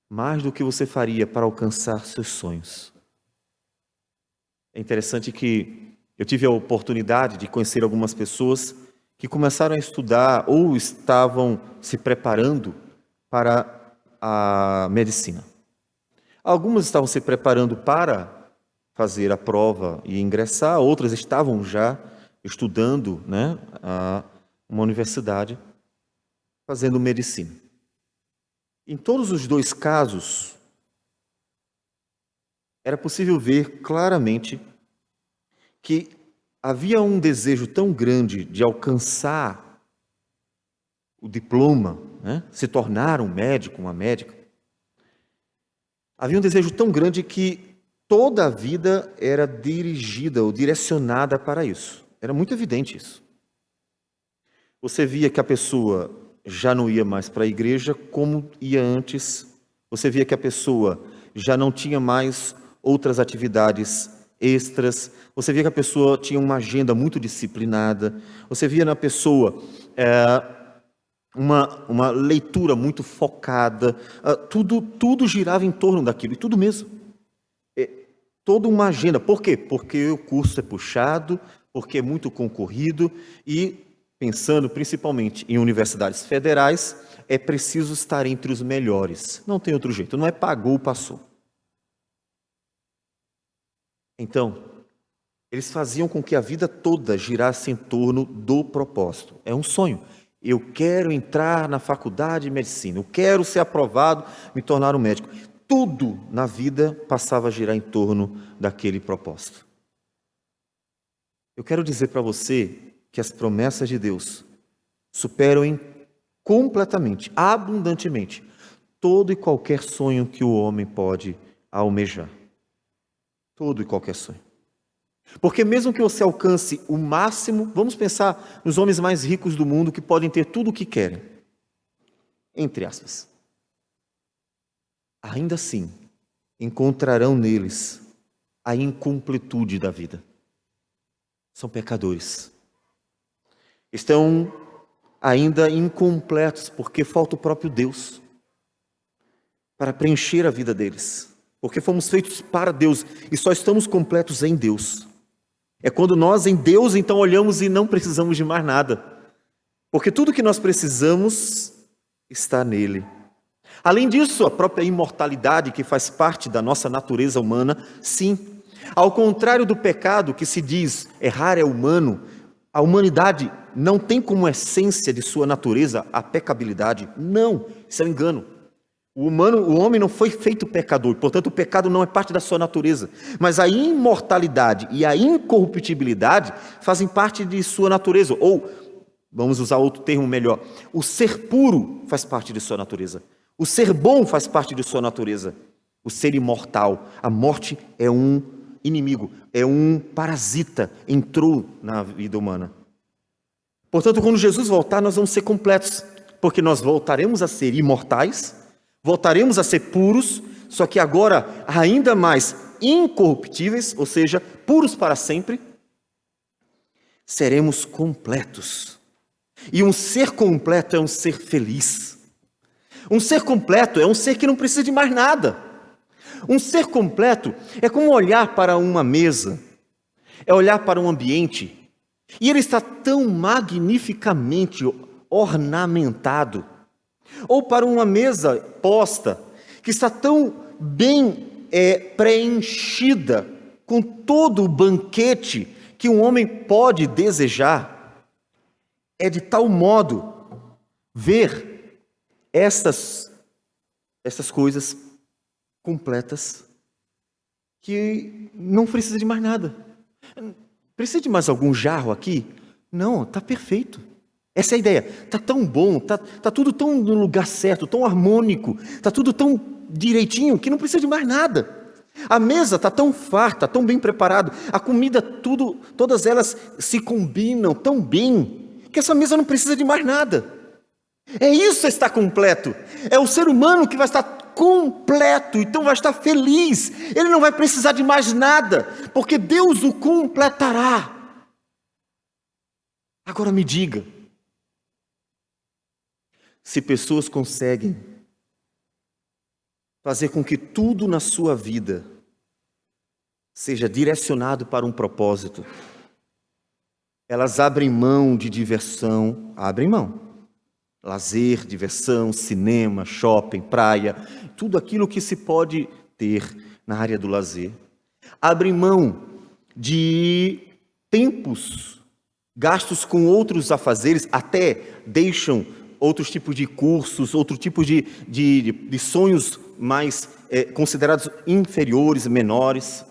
Speaker 1: Mais do que você faria para alcançar seus sonhos. É interessante que eu tive a oportunidade de conhecer algumas pessoas que começaram a estudar ou estavam se preparando para a medicina. Algumas estavam se preparando para fazer a prova e ingressar, outras estavam já estudando, uma universidade, fazendo medicina. Em todos os dois casos, era possível ver claramente que havia um desejo tão grande de alcançar o diploma, se tornar um médico, uma médica. Havia um desejo tão grande que toda a vida era dirigida ou direcionada para isso. Era muito evidente isso. Você via que a pessoa já não ia mais para a igreja como ia antes. Você via que a pessoa já não tinha mais outras atividades extras. Você via que a pessoa tinha uma agenda muito disciplinada. Você via na pessoa uma leitura muito focada. Tudo girava em torno daquilo, e tudo mesmo. Toda uma agenda. Por quê? Porque o curso é puxado, porque é muito concorrido e, pensando principalmente em universidades federais, é preciso estar entre os melhores. Não tem outro jeito, não é pagou, passou. Então, Eles faziam com que a vida toda girasse em torno do propósito. É um sonho. Eu quero entrar na faculdade de medicina, eu quero ser aprovado, me tornar um médico. Tudo na vida passava a girar em torno daquele propósito. Eu quero dizer para você que as promessas de Deus superam completamente, abundantemente, todo e qualquer sonho que o homem pode almejar. Todo e qualquer sonho. Porque mesmo que você alcance o máximo, vamos pensar nos homens mais ricos do mundo que podem ter tudo o que querem, entre aspas. Ainda assim, encontrarão neles a incompletude da vida. São pecadores. Estão ainda incompletos, porque falta o próprio Deus para preencher a vida deles. Porque fomos feitos para Deus e só estamos completos em Deus. É quando nós em Deus então olhamos e não precisamos de mais nada. Porque tudo que nós precisamos está nele. Além disso, a própria imortalidade que faz parte da nossa natureza humana, sim. Ao contrário do pecado que se diz errar é humano, a humanidade não tem como essência de sua natureza a pecabilidade. Não, isso é um engano. O homem não foi feito pecador, portanto o pecado não é parte da sua natureza. Mas a imortalidade e a incorruptibilidade fazem parte de sua natureza. Ou, vamos usar outro termo melhor, o ser puro faz parte de sua natureza. O ser bom faz parte de sua natureza. O ser imortal, a morte é um inimigo, é um parasita, entrou na vida humana. Portanto, quando Jesus voltar, nós vamos ser completos, porque nós voltaremos a ser imortais, voltaremos a ser puros, só que agora ainda mais incorruptíveis, ou seja, puros para sempre, seremos completos. E um ser completo é um ser feliz. Um ser completo é um ser que não precisa de mais nada. Um ser completo é como olhar para uma mesa, é olhar para um ambiente, e ele está tão magnificamente ornamentado, ou para uma mesa posta, que está tão bem preenchida, com todo o banquete que um homem pode desejar, é de tal modo ver essas coisas completas, que não precisa de mais nada. Precisa de mais algum jarro aqui? Não, está perfeito. Essa é a ideia. Está tão bom, tá tudo tão no lugar certo, tão harmônico, está tudo tão direitinho, que não precisa de mais nada. A mesa está tão farta, tão bem preparada, a comida, todas elas se combinam tão bem, que essa mesa não precisa de mais nada. É isso estar completo. É o ser humano que vai estar completo, então vai estar feliz. Ele não vai precisar de mais nada, porque Deus o completará. Agora me diga, se pessoas conseguem fazer com que tudo na sua vida seja direcionado para um propósito, elas abrem mão de diversão, abrem mão. Lazer, diversão, cinema, shopping, praia, tudo aquilo que se pode ter na área do lazer. Abrem mão de tempos gastos com outros afazeres, até deixam outros tipos de cursos, outro tipo de sonhos mais considerados inferiores, menores.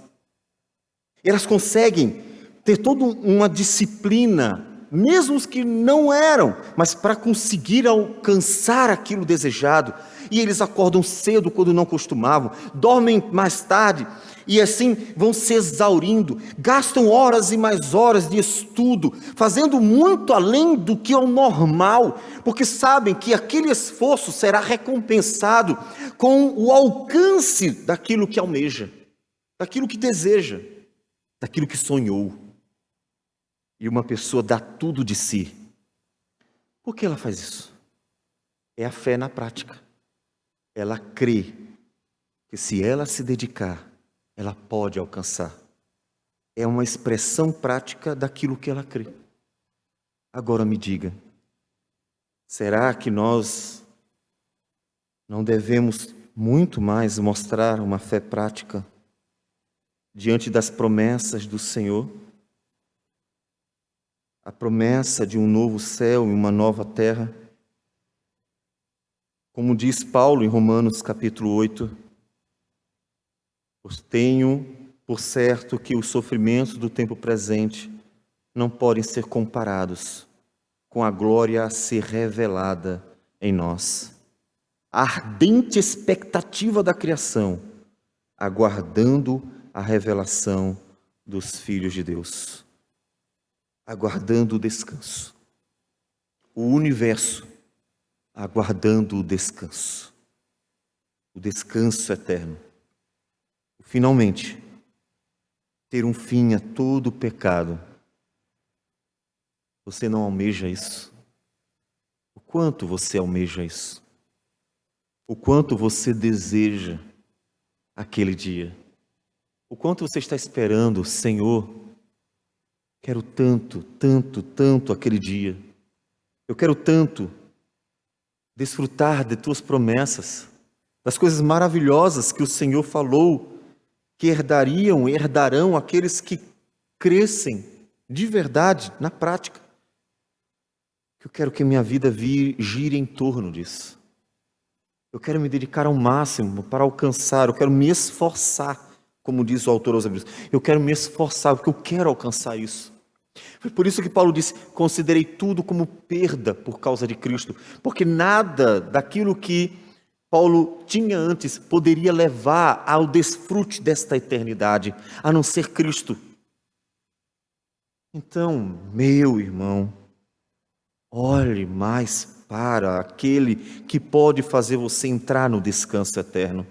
Speaker 1: Elas conseguem ter toda uma disciplina, mesmo os que não eram, mas para conseguir alcançar aquilo desejado. E eles acordam cedo quando não costumavam, dormem mais tarde, e assim vão se exaurindo, gastam horas e mais horas de estudo, fazendo muito além do que é o normal, porque sabem que aquele esforço será recompensado com o alcance daquilo que almeja, daquilo que deseja, daquilo que sonhou. E uma pessoa dá tudo de si. Por que ela faz isso? É a fé na prática. Ela crê que se ela se dedicar, ela pode alcançar. É uma expressão prática daquilo que ela crê. Agora me diga, será que nós não devemos muito mais mostrar uma fé prática diante das promessas do Senhor? a promessa de um novo céu e uma nova terra. Como diz Paulo em Romanos capítulo 8, pois tenho por certo que os sofrimentos do tempo presente não podem ser comparados com a glória a ser revelada em nós. A ardente expectativa da criação, aguardando a revelação dos filhos de Deus. Aguardando o descanso. O universo aguardando o descanso. O descanso eterno. Finalmente, ter um fim a todo o pecado. Você não almeja isso? O quanto você almeja isso? O quanto você deseja aquele dia? O quanto você está esperando, Senhor? Quero tanto, tanto, tanto aquele dia. Eu quero tanto desfrutar de tuas promessas, das coisas maravilhosas que o Senhor falou, que herdarão aqueles que crescem de verdade, na prática. Eu quero que minha vida gire em torno disso. Eu quero me dedicar ao máximo para alcançar, eu quero me esforçar, como diz o autor aos Hebreus. Eu quero me esforçar, porque eu quero alcançar isso. Foi por isso que Paulo disse, considerei tudo como perda por causa de Cristo, porque nada daquilo que Paulo tinha antes poderia levar ao desfrute desta eternidade, a não ser Cristo. Então, meu irmão, olhe mais para aquele que pode fazer você entrar no descanso eterno.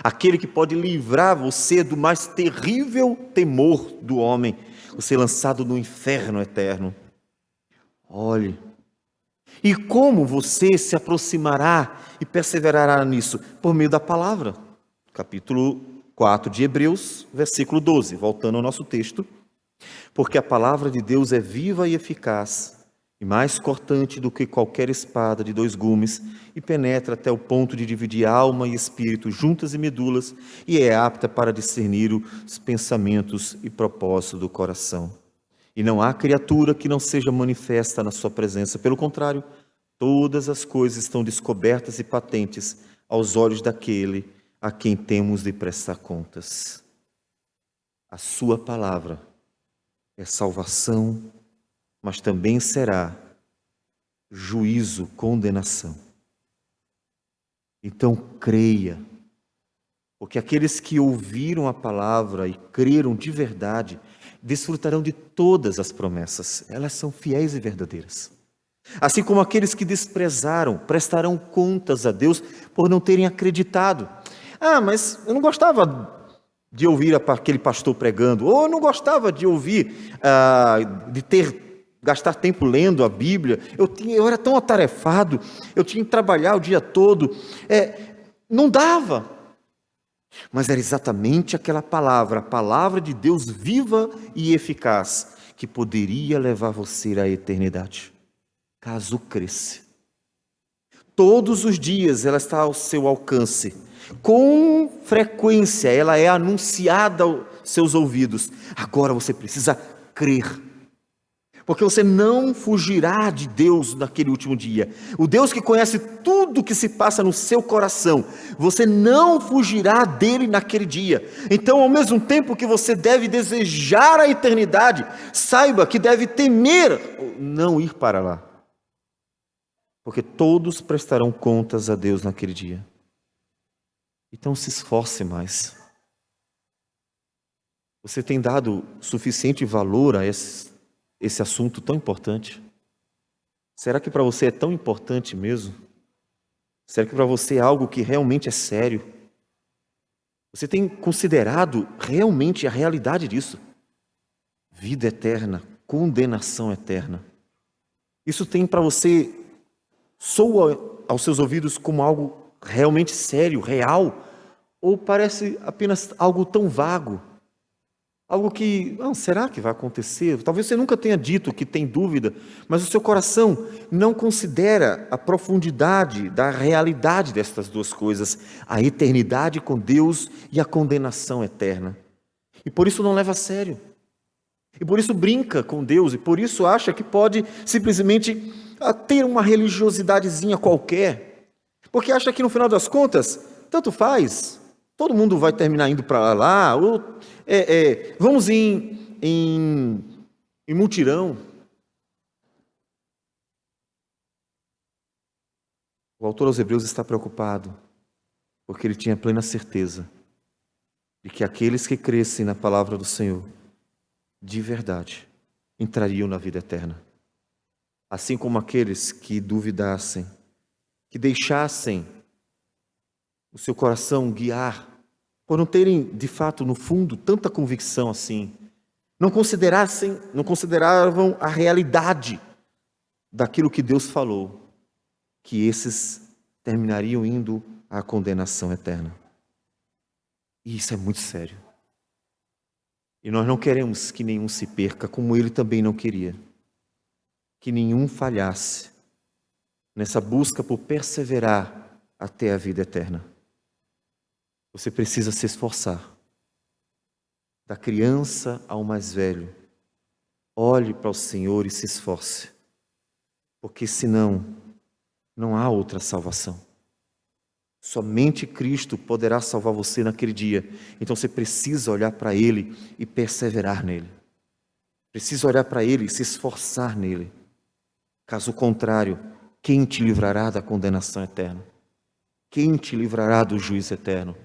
Speaker 1: Aquele que pode livrar você do mais terrível temor do homem, você lançado no inferno eterno. Olhe. E como você se aproximará e perseverará nisso? Por meio da palavra. Capítulo 4 de Hebreus, versículo 12. Voltando ao nosso texto. Porque a palavra de Deus é viva e eficaz, e mais cortante do que qualquer espada de dois gumes, e penetra até o ponto de dividir alma e espírito, juntas e medulas, e é apta para discernir os pensamentos e propósitos do coração. E não há criatura que não seja manifesta na sua presença. Pelo contrário, todas as coisas estão descobertas e patentes aos olhos daquele a quem temos de prestar contas. A sua palavra é salvação, mas também será juízo, condenação. Então creia, porque aqueles que ouviram a palavra e creram de verdade, desfrutarão de todas as promessas. Elas são fiéis e verdadeiras. Assim como aqueles que desprezaram, prestarão contas a Deus por não terem acreditado. Mas eu não gostava de ouvir aquele pastor pregando, ou eu não gostava de ouvir, gastar tempo lendo a Bíblia, eu era tão atarefado, eu tinha que trabalhar o dia todo, não dava. Mas era exatamente aquela palavra, a palavra de Deus viva e eficaz, que poderia levar você à eternidade, caso cresça. Todos os dias ela está ao seu alcance, com frequência ela é anunciada aos seus ouvidos. Agora você precisa crer, porque você não fugirá de Deus naquele último dia. O Deus que conhece tudo que se passa no seu coração, você não fugirá dele naquele dia. Então, ao mesmo tempo que você deve desejar a eternidade, saiba que deve temer não ir para lá, porque todos prestarão contas a Deus naquele dia. Então se esforce mais. Você tem dado suficiente valor a esse assunto tão importante? Será que para você é tão importante mesmo? Será que para você é algo que realmente é sério? Você tem considerado realmente a realidade disso? Vida eterna, condenação eterna. Isso tem para você, soa aos seus ouvidos como algo realmente sério, real? Ou parece apenas algo tão vago? Algo que, será que vai acontecer? Talvez você nunca tenha dito que tem dúvida, mas o seu coração não considera a profundidade da realidade destas duas coisas, a eternidade com Deus e a condenação eterna. E por isso não leva a sério. E por isso brinca com Deus, e por isso acha que pode simplesmente ter uma religiosidadezinha qualquer, porque acha que no final das contas, tanto faz, todo mundo vai terminar indo para lá, ou vamos em mutirão. O autor aos Hebreus está preocupado, porque ele tinha plena certeza de que aqueles que crescem na palavra do Senhor, de verdade, entrariam na vida eterna. Assim como aqueles que duvidassem, que deixassem o seu coração guiar, por não terem, de fato, no fundo, tanta convicção assim, não consideravam a realidade daquilo que Deus falou, que esses terminariam indo à condenação eterna. E isso é muito sério. E nós não queremos que nenhum se perca, como ele também não queria. Que nenhum falhasse nessa busca por perseverar até a vida eterna. Você precisa se esforçar. Da criança ao mais velho, olhe para o Senhor e se esforce. Porque senão, não há outra salvação. Somente Cristo poderá salvar você naquele dia. Então você precisa olhar para Ele e perseverar nele. Precisa olhar para Ele e se esforçar nele. Caso contrário, quem te livrará da condenação eterna? Quem te livrará do juízo eterno?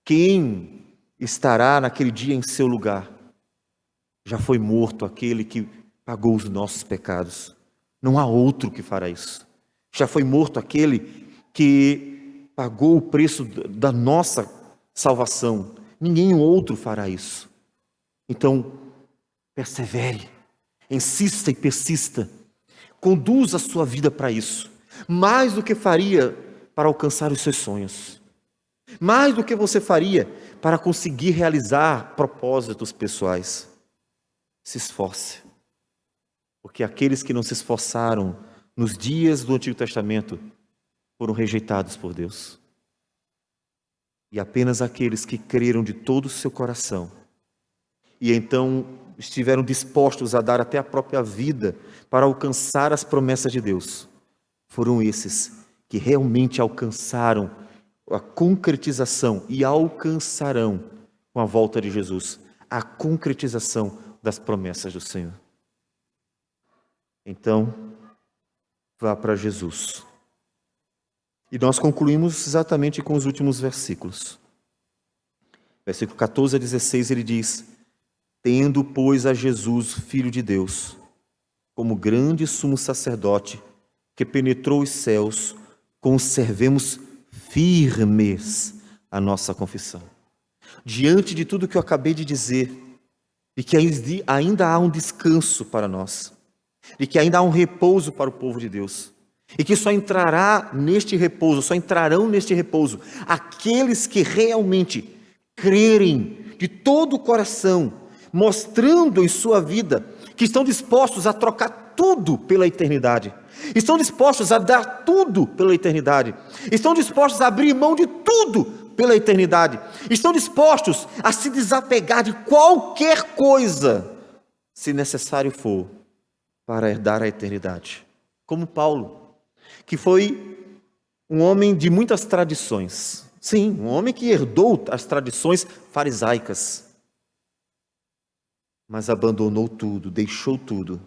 Speaker 1: Quem estará naquele dia em seu lugar? Já foi morto aquele que pagou os nossos pecados. Não há outro que fará isso. Já foi morto aquele que pagou o preço da nossa salvação. Ninguém outro fará isso. Então, persevere, insista e persista. Conduza a sua vida para isso. Mais do que faria para alcançar os seus sonhos. Mais do que você faria para conseguir realizar propósitos pessoais. Se esforce. Porque aqueles que não se esforçaram nos dias do Antigo Testamento foram rejeitados por Deus. E apenas aqueles que creram de todo o seu coração e então estiveram dispostos a dar até a própria vida para alcançar as promessas de Deus, foram esses que realmente alcançaram a concretização e alcançarão com a volta de Jesus a concretização das promessas do Senhor. Então, vá para Jesus. E nós concluímos exatamente com os últimos versículos. Versículo 14 a 16 ele diz: tendo, pois, a Jesus, Filho de Deus, como grande sumo sacerdote que penetrou os céus, conservemos firmes a nossa confissão. Diante de tudo que eu acabei de dizer, de que ainda há um descanso para nós, de que ainda há um repouso para o povo de Deus, e que só entrarão neste repouso aqueles que realmente crerem de todo o coração, mostrando em sua vida que estão dispostos a trocar tudo pela eternidade, estão dispostos a dar tudo pela eternidade, estão dispostos a abrir mão de tudo pela eternidade, estão dispostos a se desapegar de qualquer coisa, se necessário for, para herdar a eternidade. Como Paulo, que foi um homem de muitas tradições. Sim, um homem que herdou as tradições farisaicas, mas abandonou tudo, deixou tudo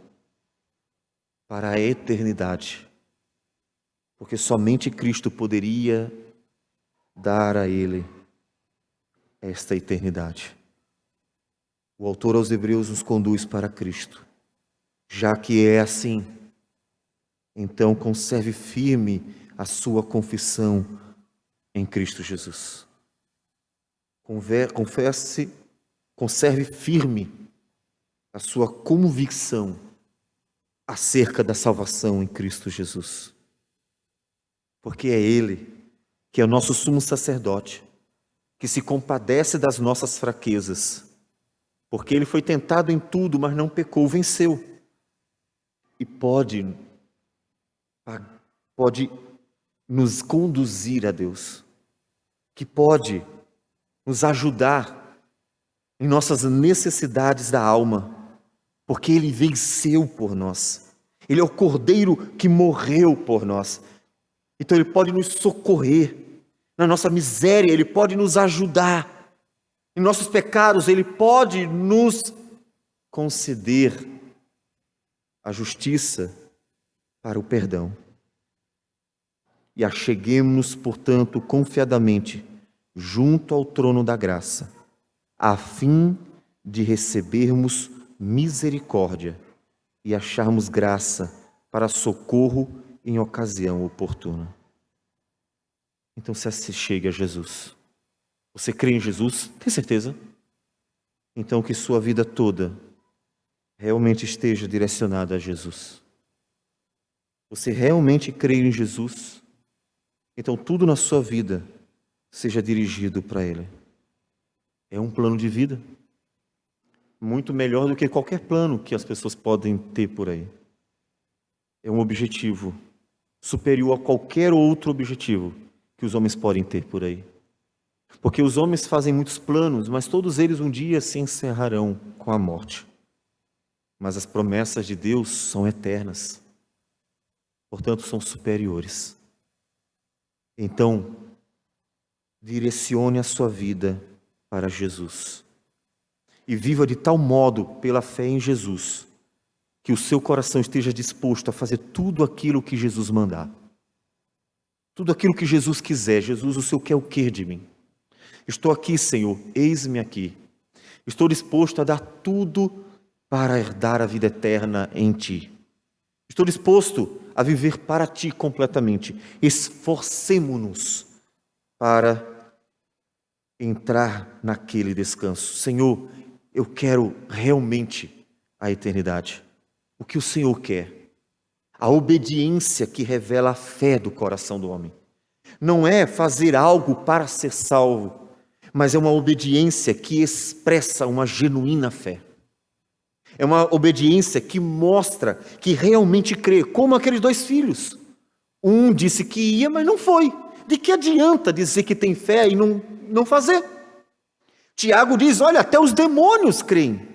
Speaker 1: para a eternidade, porque somente Cristo poderia dar a ele esta eternidade. O autor aos Hebreus nos conduz para Cristo. Já que é assim, então conserve firme a sua confissão em Cristo Jesus. Conserve firme a sua convicção acerca da salvação em Cristo Jesus. Porque é Ele que é o nosso sumo sacerdote, que se compadece das nossas fraquezas, porque Ele foi tentado em tudo, mas não pecou, venceu. E pode nos conduzir a Deus, que pode nos ajudar em nossas necessidades da alma, porque Ele venceu por nós. Ele é o Cordeiro que morreu por nós. Então Ele pode nos socorrer na nossa miséria, Ele pode nos ajudar. Em nossos pecados, Ele pode nos conceder a justiça para o perdão. E acheguemo-nos, portanto, confiadamente junto ao trono da graça, a fim de recebermos misericórdia e acharmos graça para socorro em ocasião oportuna. Então se achegue a Jesus. Você crê em Jesus? Tem certeza? Então que sua vida toda realmente esteja direcionada a Jesus. Você realmente crê em Jesus? Então tudo na sua vida seja dirigido para Ele. É um plano de vida muito melhor do que qualquer plano que as pessoas podem ter por aí. É um objetivo superior a qualquer outro objetivo que os homens podem ter por aí. Porque os homens fazem muitos planos, mas todos eles um dia se encerrarão com a morte. Mas as promessas de Deus são eternas, portanto são superiores. Então, direcione a sua vida para Jesus e viva de tal modo pela fé em Jesus que o seu coração esteja disposto a fazer tudo aquilo que Jesus mandar. Tudo aquilo que Jesus quiser. Jesus, o Senhor quer o que de mim? Estou aqui, Senhor, eis-me aqui. Estou disposto a dar tudo para herdar a vida eterna em Ti. Estou disposto a viver para Ti completamente. Esforcemo-nos para entrar naquele descanso. Senhor, eu quero realmente a eternidade. O que o Senhor quer? A obediência que revela a fé do coração do homem. Não é fazer algo para ser salvo, mas é uma obediência que expressa uma genuína fé. É uma obediência que mostra que realmente crê, como aqueles dois filhos. Um disse que ia, mas não foi. De que adianta dizer que tem fé e não fazer? Tiago diz, olha, até os demônios creem.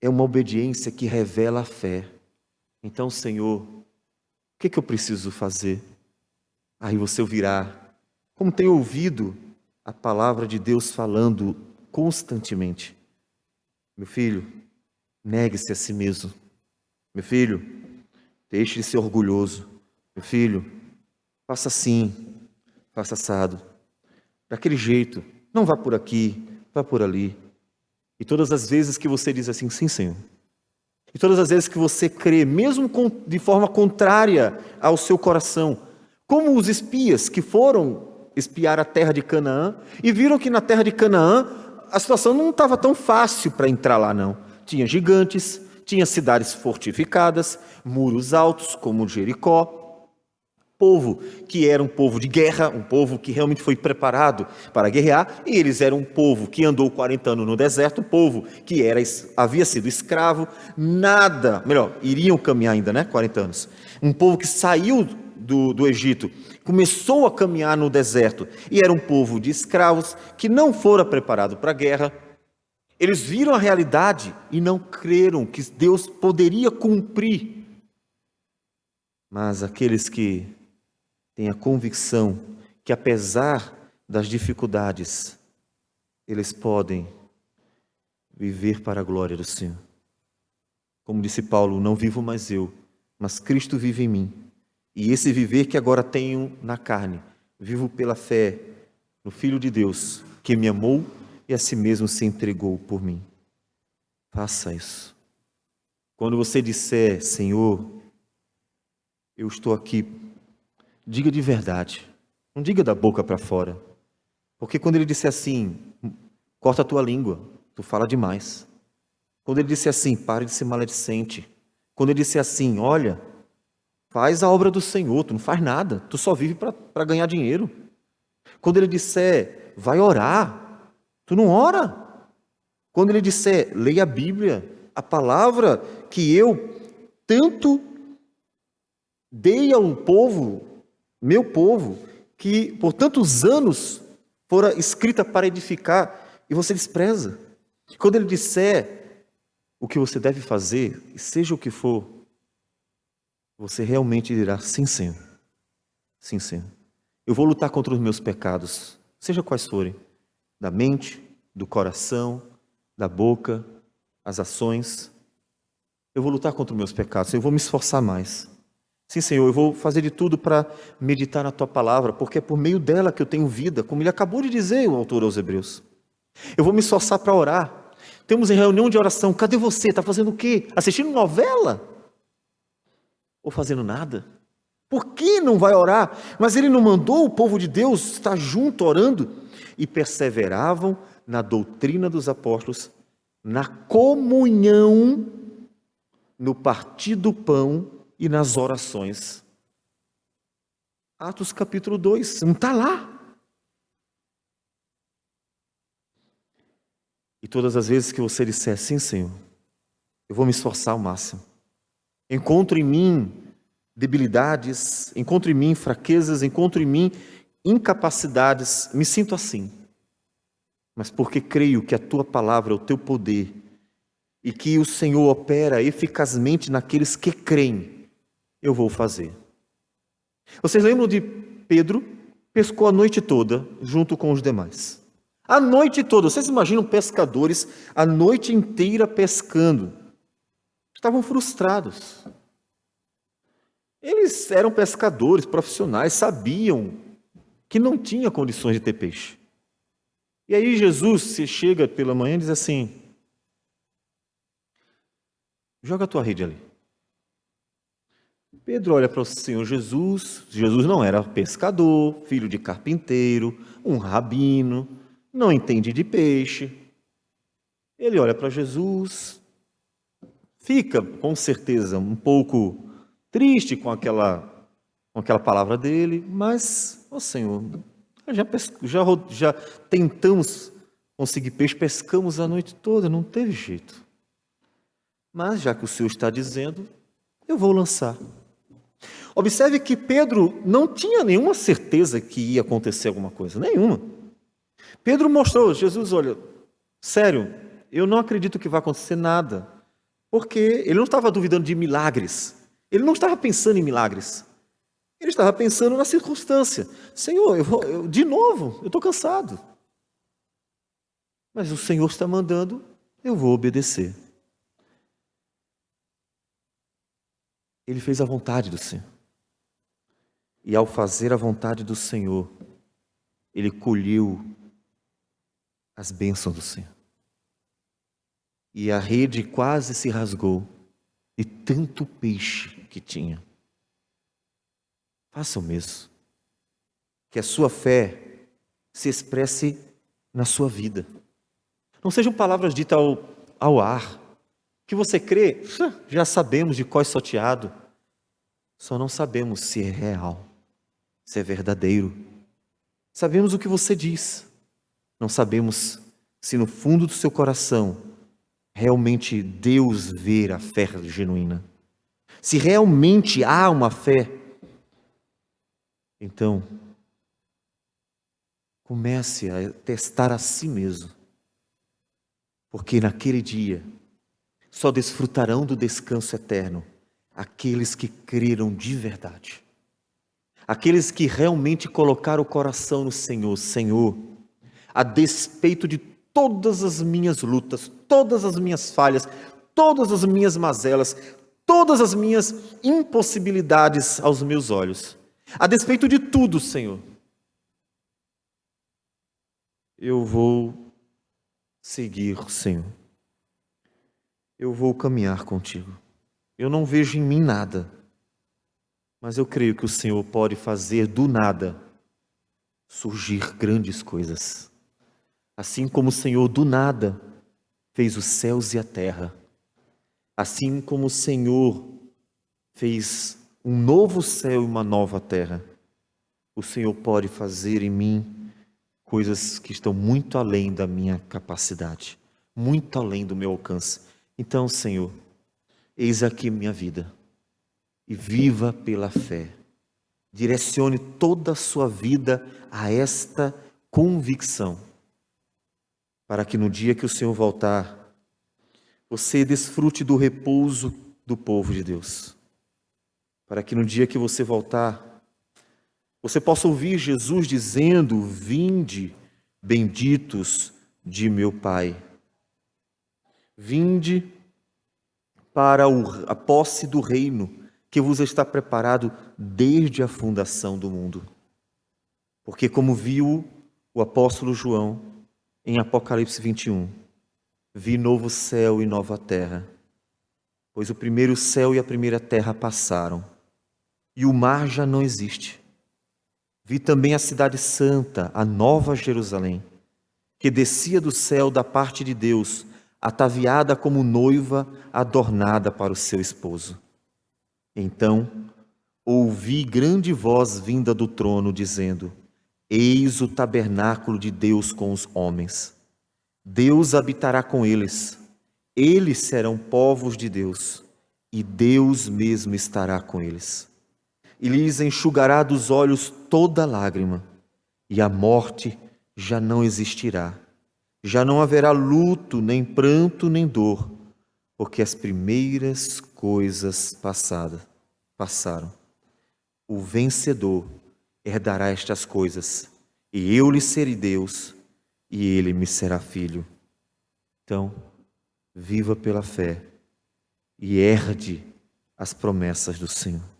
Speaker 1: É uma obediência que revela a fé. Então, Senhor, o que eu preciso fazer? Aí você ouvirá, como tem ouvido a palavra de Deus falando constantemente. Meu filho, negue-se a si mesmo. Meu filho, deixe de ser orgulhoso. Meu filho, faça assim, faça assado. Daquele jeito, não vá por aqui, vá por ali. E todas as vezes que você diz assim, sim, Senhor. E todas as vezes que você crê, mesmo de forma contrária ao seu coração, como os espias que foram espiar a terra de Canaã e viram que na terra de Canaã a situação não estava tão fácil para entrar lá, não. Tinha gigantes, tinha cidades fortificadas, muros altos como Jericó, povo que era um povo de guerra, um povo que realmente foi preparado para guerrear, e eles eram um povo que andou 40 anos no deserto, um povo que havia sido escravo, iriam caminhar ainda, 40 anos. Um povo que saiu do Egito, começou a caminhar no deserto, e era um povo de escravos que não fora preparado para a guerra. Eles viram a realidade e não creram que Deus poderia cumprir. Mas aqueles que têm a convicção que apesar das dificuldades, eles podem viver para a glória do Senhor. Como disse Paulo, não vivo mais eu, mas Cristo vive em mim. E esse viver que agora tenho na carne, vivo pela fé no Filho de Deus, que me amou e a si mesmo se entregou por mim. Faça isso. Quando você disser, Senhor, eu estou aqui, diga de verdade. Não diga da boca para fora. Porque quando ele disser assim, corta a tua língua, tu fala demais. Quando ele disser assim, pare de ser maledicente. Quando ele disser assim, olha, faz a obra do Senhor, tu não faz nada, tu só vive para ganhar dinheiro. Quando ele disser, vai orar, tu não ora. Quando ele disser, leia a Bíblia, a palavra que eu tanto dei ao povo, meu povo, que por tantos anos fora escrita para edificar, e você despreza. Quando ele disser, o que você deve fazer, seja o que for, você realmente dirá: sim, Senhor. Sim, Senhor. Eu vou lutar contra os meus pecados, seja quais forem, da mente, do coração, da boca, as ações. Eu vou lutar contra os meus pecados, eu vou me esforçar mais. Sim, Senhor, eu vou fazer de tudo para meditar na Tua palavra, porque é por meio dela que eu tenho vida, como ele acabou de dizer, o autor aos Hebreus. Eu vou me esforçar para orar. Temos em reunião de oração, cadê você? Está fazendo o quê? Assistindo novela? Ou fazendo nada? Por que não vai orar? Mas ele não mandou o povo de Deus estar junto orando? E perseveravam na doutrina dos apóstolos, na comunhão, no partir do pão e nas orações. Atos capítulo 2, não está lá. E todas as vezes que você disser: sim, Senhor, eu vou me esforçar ao máximo. Encontro em mim debilidades, encontro em mim fraquezas, encontro em mim incapacidades, me sinto assim. Mas porque creio que a Tua palavra é o Teu poder e que o Senhor opera eficazmente naqueles que creem, eu vou fazer. Vocês lembram de Pedro? Pescou a noite toda junto com os demais. A noite toda. Vocês imaginam pescadores a noite inteira pescando? Estavam frustrados. Eles eram pescadores profissionais, sabiam que não tinha condições de ter peixe. E aí Jesus se chega pela manhã e diz assim: joga a tua rede ali. Pedro olha para o Senhor Jesus. Jesus não era pescador, filho de carpinteiro, um rabino, não entende de peixe. Ele olha para Jesus, fica com certeza um pouco triste com aquela palavra dele, mas, ó Senhor, já tentamos conseguir peixe, pescamos a noite toda, não teve jeito. Mas já que o Senhor está dizendo, eu vou lançar. Observe que Pedro não tinha nenhuma certeza que ia acontecer alguma coisa, nenhuma. Pedro mostrou: Jesus, olha, sério, eu não acredito que vai acontecer nada, porque ele não estava duvidando de milagres, ele não estava pensando em milagres, ele estava pensando na circunstância. Senhor, de novo, eu estou cansado, mas o Senhor está mandando, eu vou obedecer. Ele fez a vontade do Senhor. E ao fazer a vontade do Senhor, ele colheu as bênçãos do Senhor. E a rede quase se rasgou de tanto peixe que tinha. Faça o mesmo. Que a sua fé se expresse na sua vida. Não sejam palavras ditas ao ar. Que você crê, já sabemos de cós salteado. Só não sabemos se é real, se é verdadeiro. Sabemos o que você diz. Não sabemos se no fundo do seu coração realmente Deus vê a fé genuína. Se realmente há uma fé, então comece a testar a si mesmo. Porque naquele dia só desfrutarão do descanso eterno aqueles que creram de verdade. Aqueles que realmente colocaram o coração no Senhor. Senhor, a despeito de todas as minhas lutas, todas as minhas falhas, todas as minhas mazelas, todas as minhas impossibilidades aos meus olhos, a despeito de tudo, Senhor, eu vou seguir o Senhor. Eu vou caminhar contigo. Eu não vejo em mim nada, mas eu creio que o Senhor pode fazer do nada surgir grandes coisas. Assim como o Senhor do nada fez os céus e a terra, assim como o Senhor fez um novo céu e uma nova terra, o Senhor pode fazer em mim coisas que estão muito além da minha capacidade, muito além do meu alcance. Então, Senhor, eis aqui minha vida, e viva pela fé. Direcione toda a sua vida a esta convicção, para que no dia que o Senhor voltar, você desfrute do repouso do povo de Deus, para que no dia que você voltar, você possa ouvir Jesus dizendo: vinde, benditos de meu Pai. Vinde para a posse do reino que vos está preparado desde a fundação do mundo. Porque como viu o apóstolo João em Apocalipse 21, vi novo céu e nova terra, pois o primeiro céu e a primeira terra passaram, e o mar já não existe. Vi também a cidade santa, a nova Jerusalém, que descia do céu da parte de Deus, ataviada como noiva adornada para o seu esposo. Então ouvi grande voz vinda do trono, dizendo: eis o tabernáculo de Deus com os homens. Deus habitará com eles. Eles serão povos de Deus, e Deus mesmo estará com eles. E lhes enxugará dos olhos toda lágrima, e a morte já não existirá. Já não haverá luto, nem pranto, nem dor, porque as primeiras coisas passaram. O vencedor herdará estas coisas, e eu lhe serei Deus, e ele me será filho. Então, viva pela fé e herde as promessas do Senhor.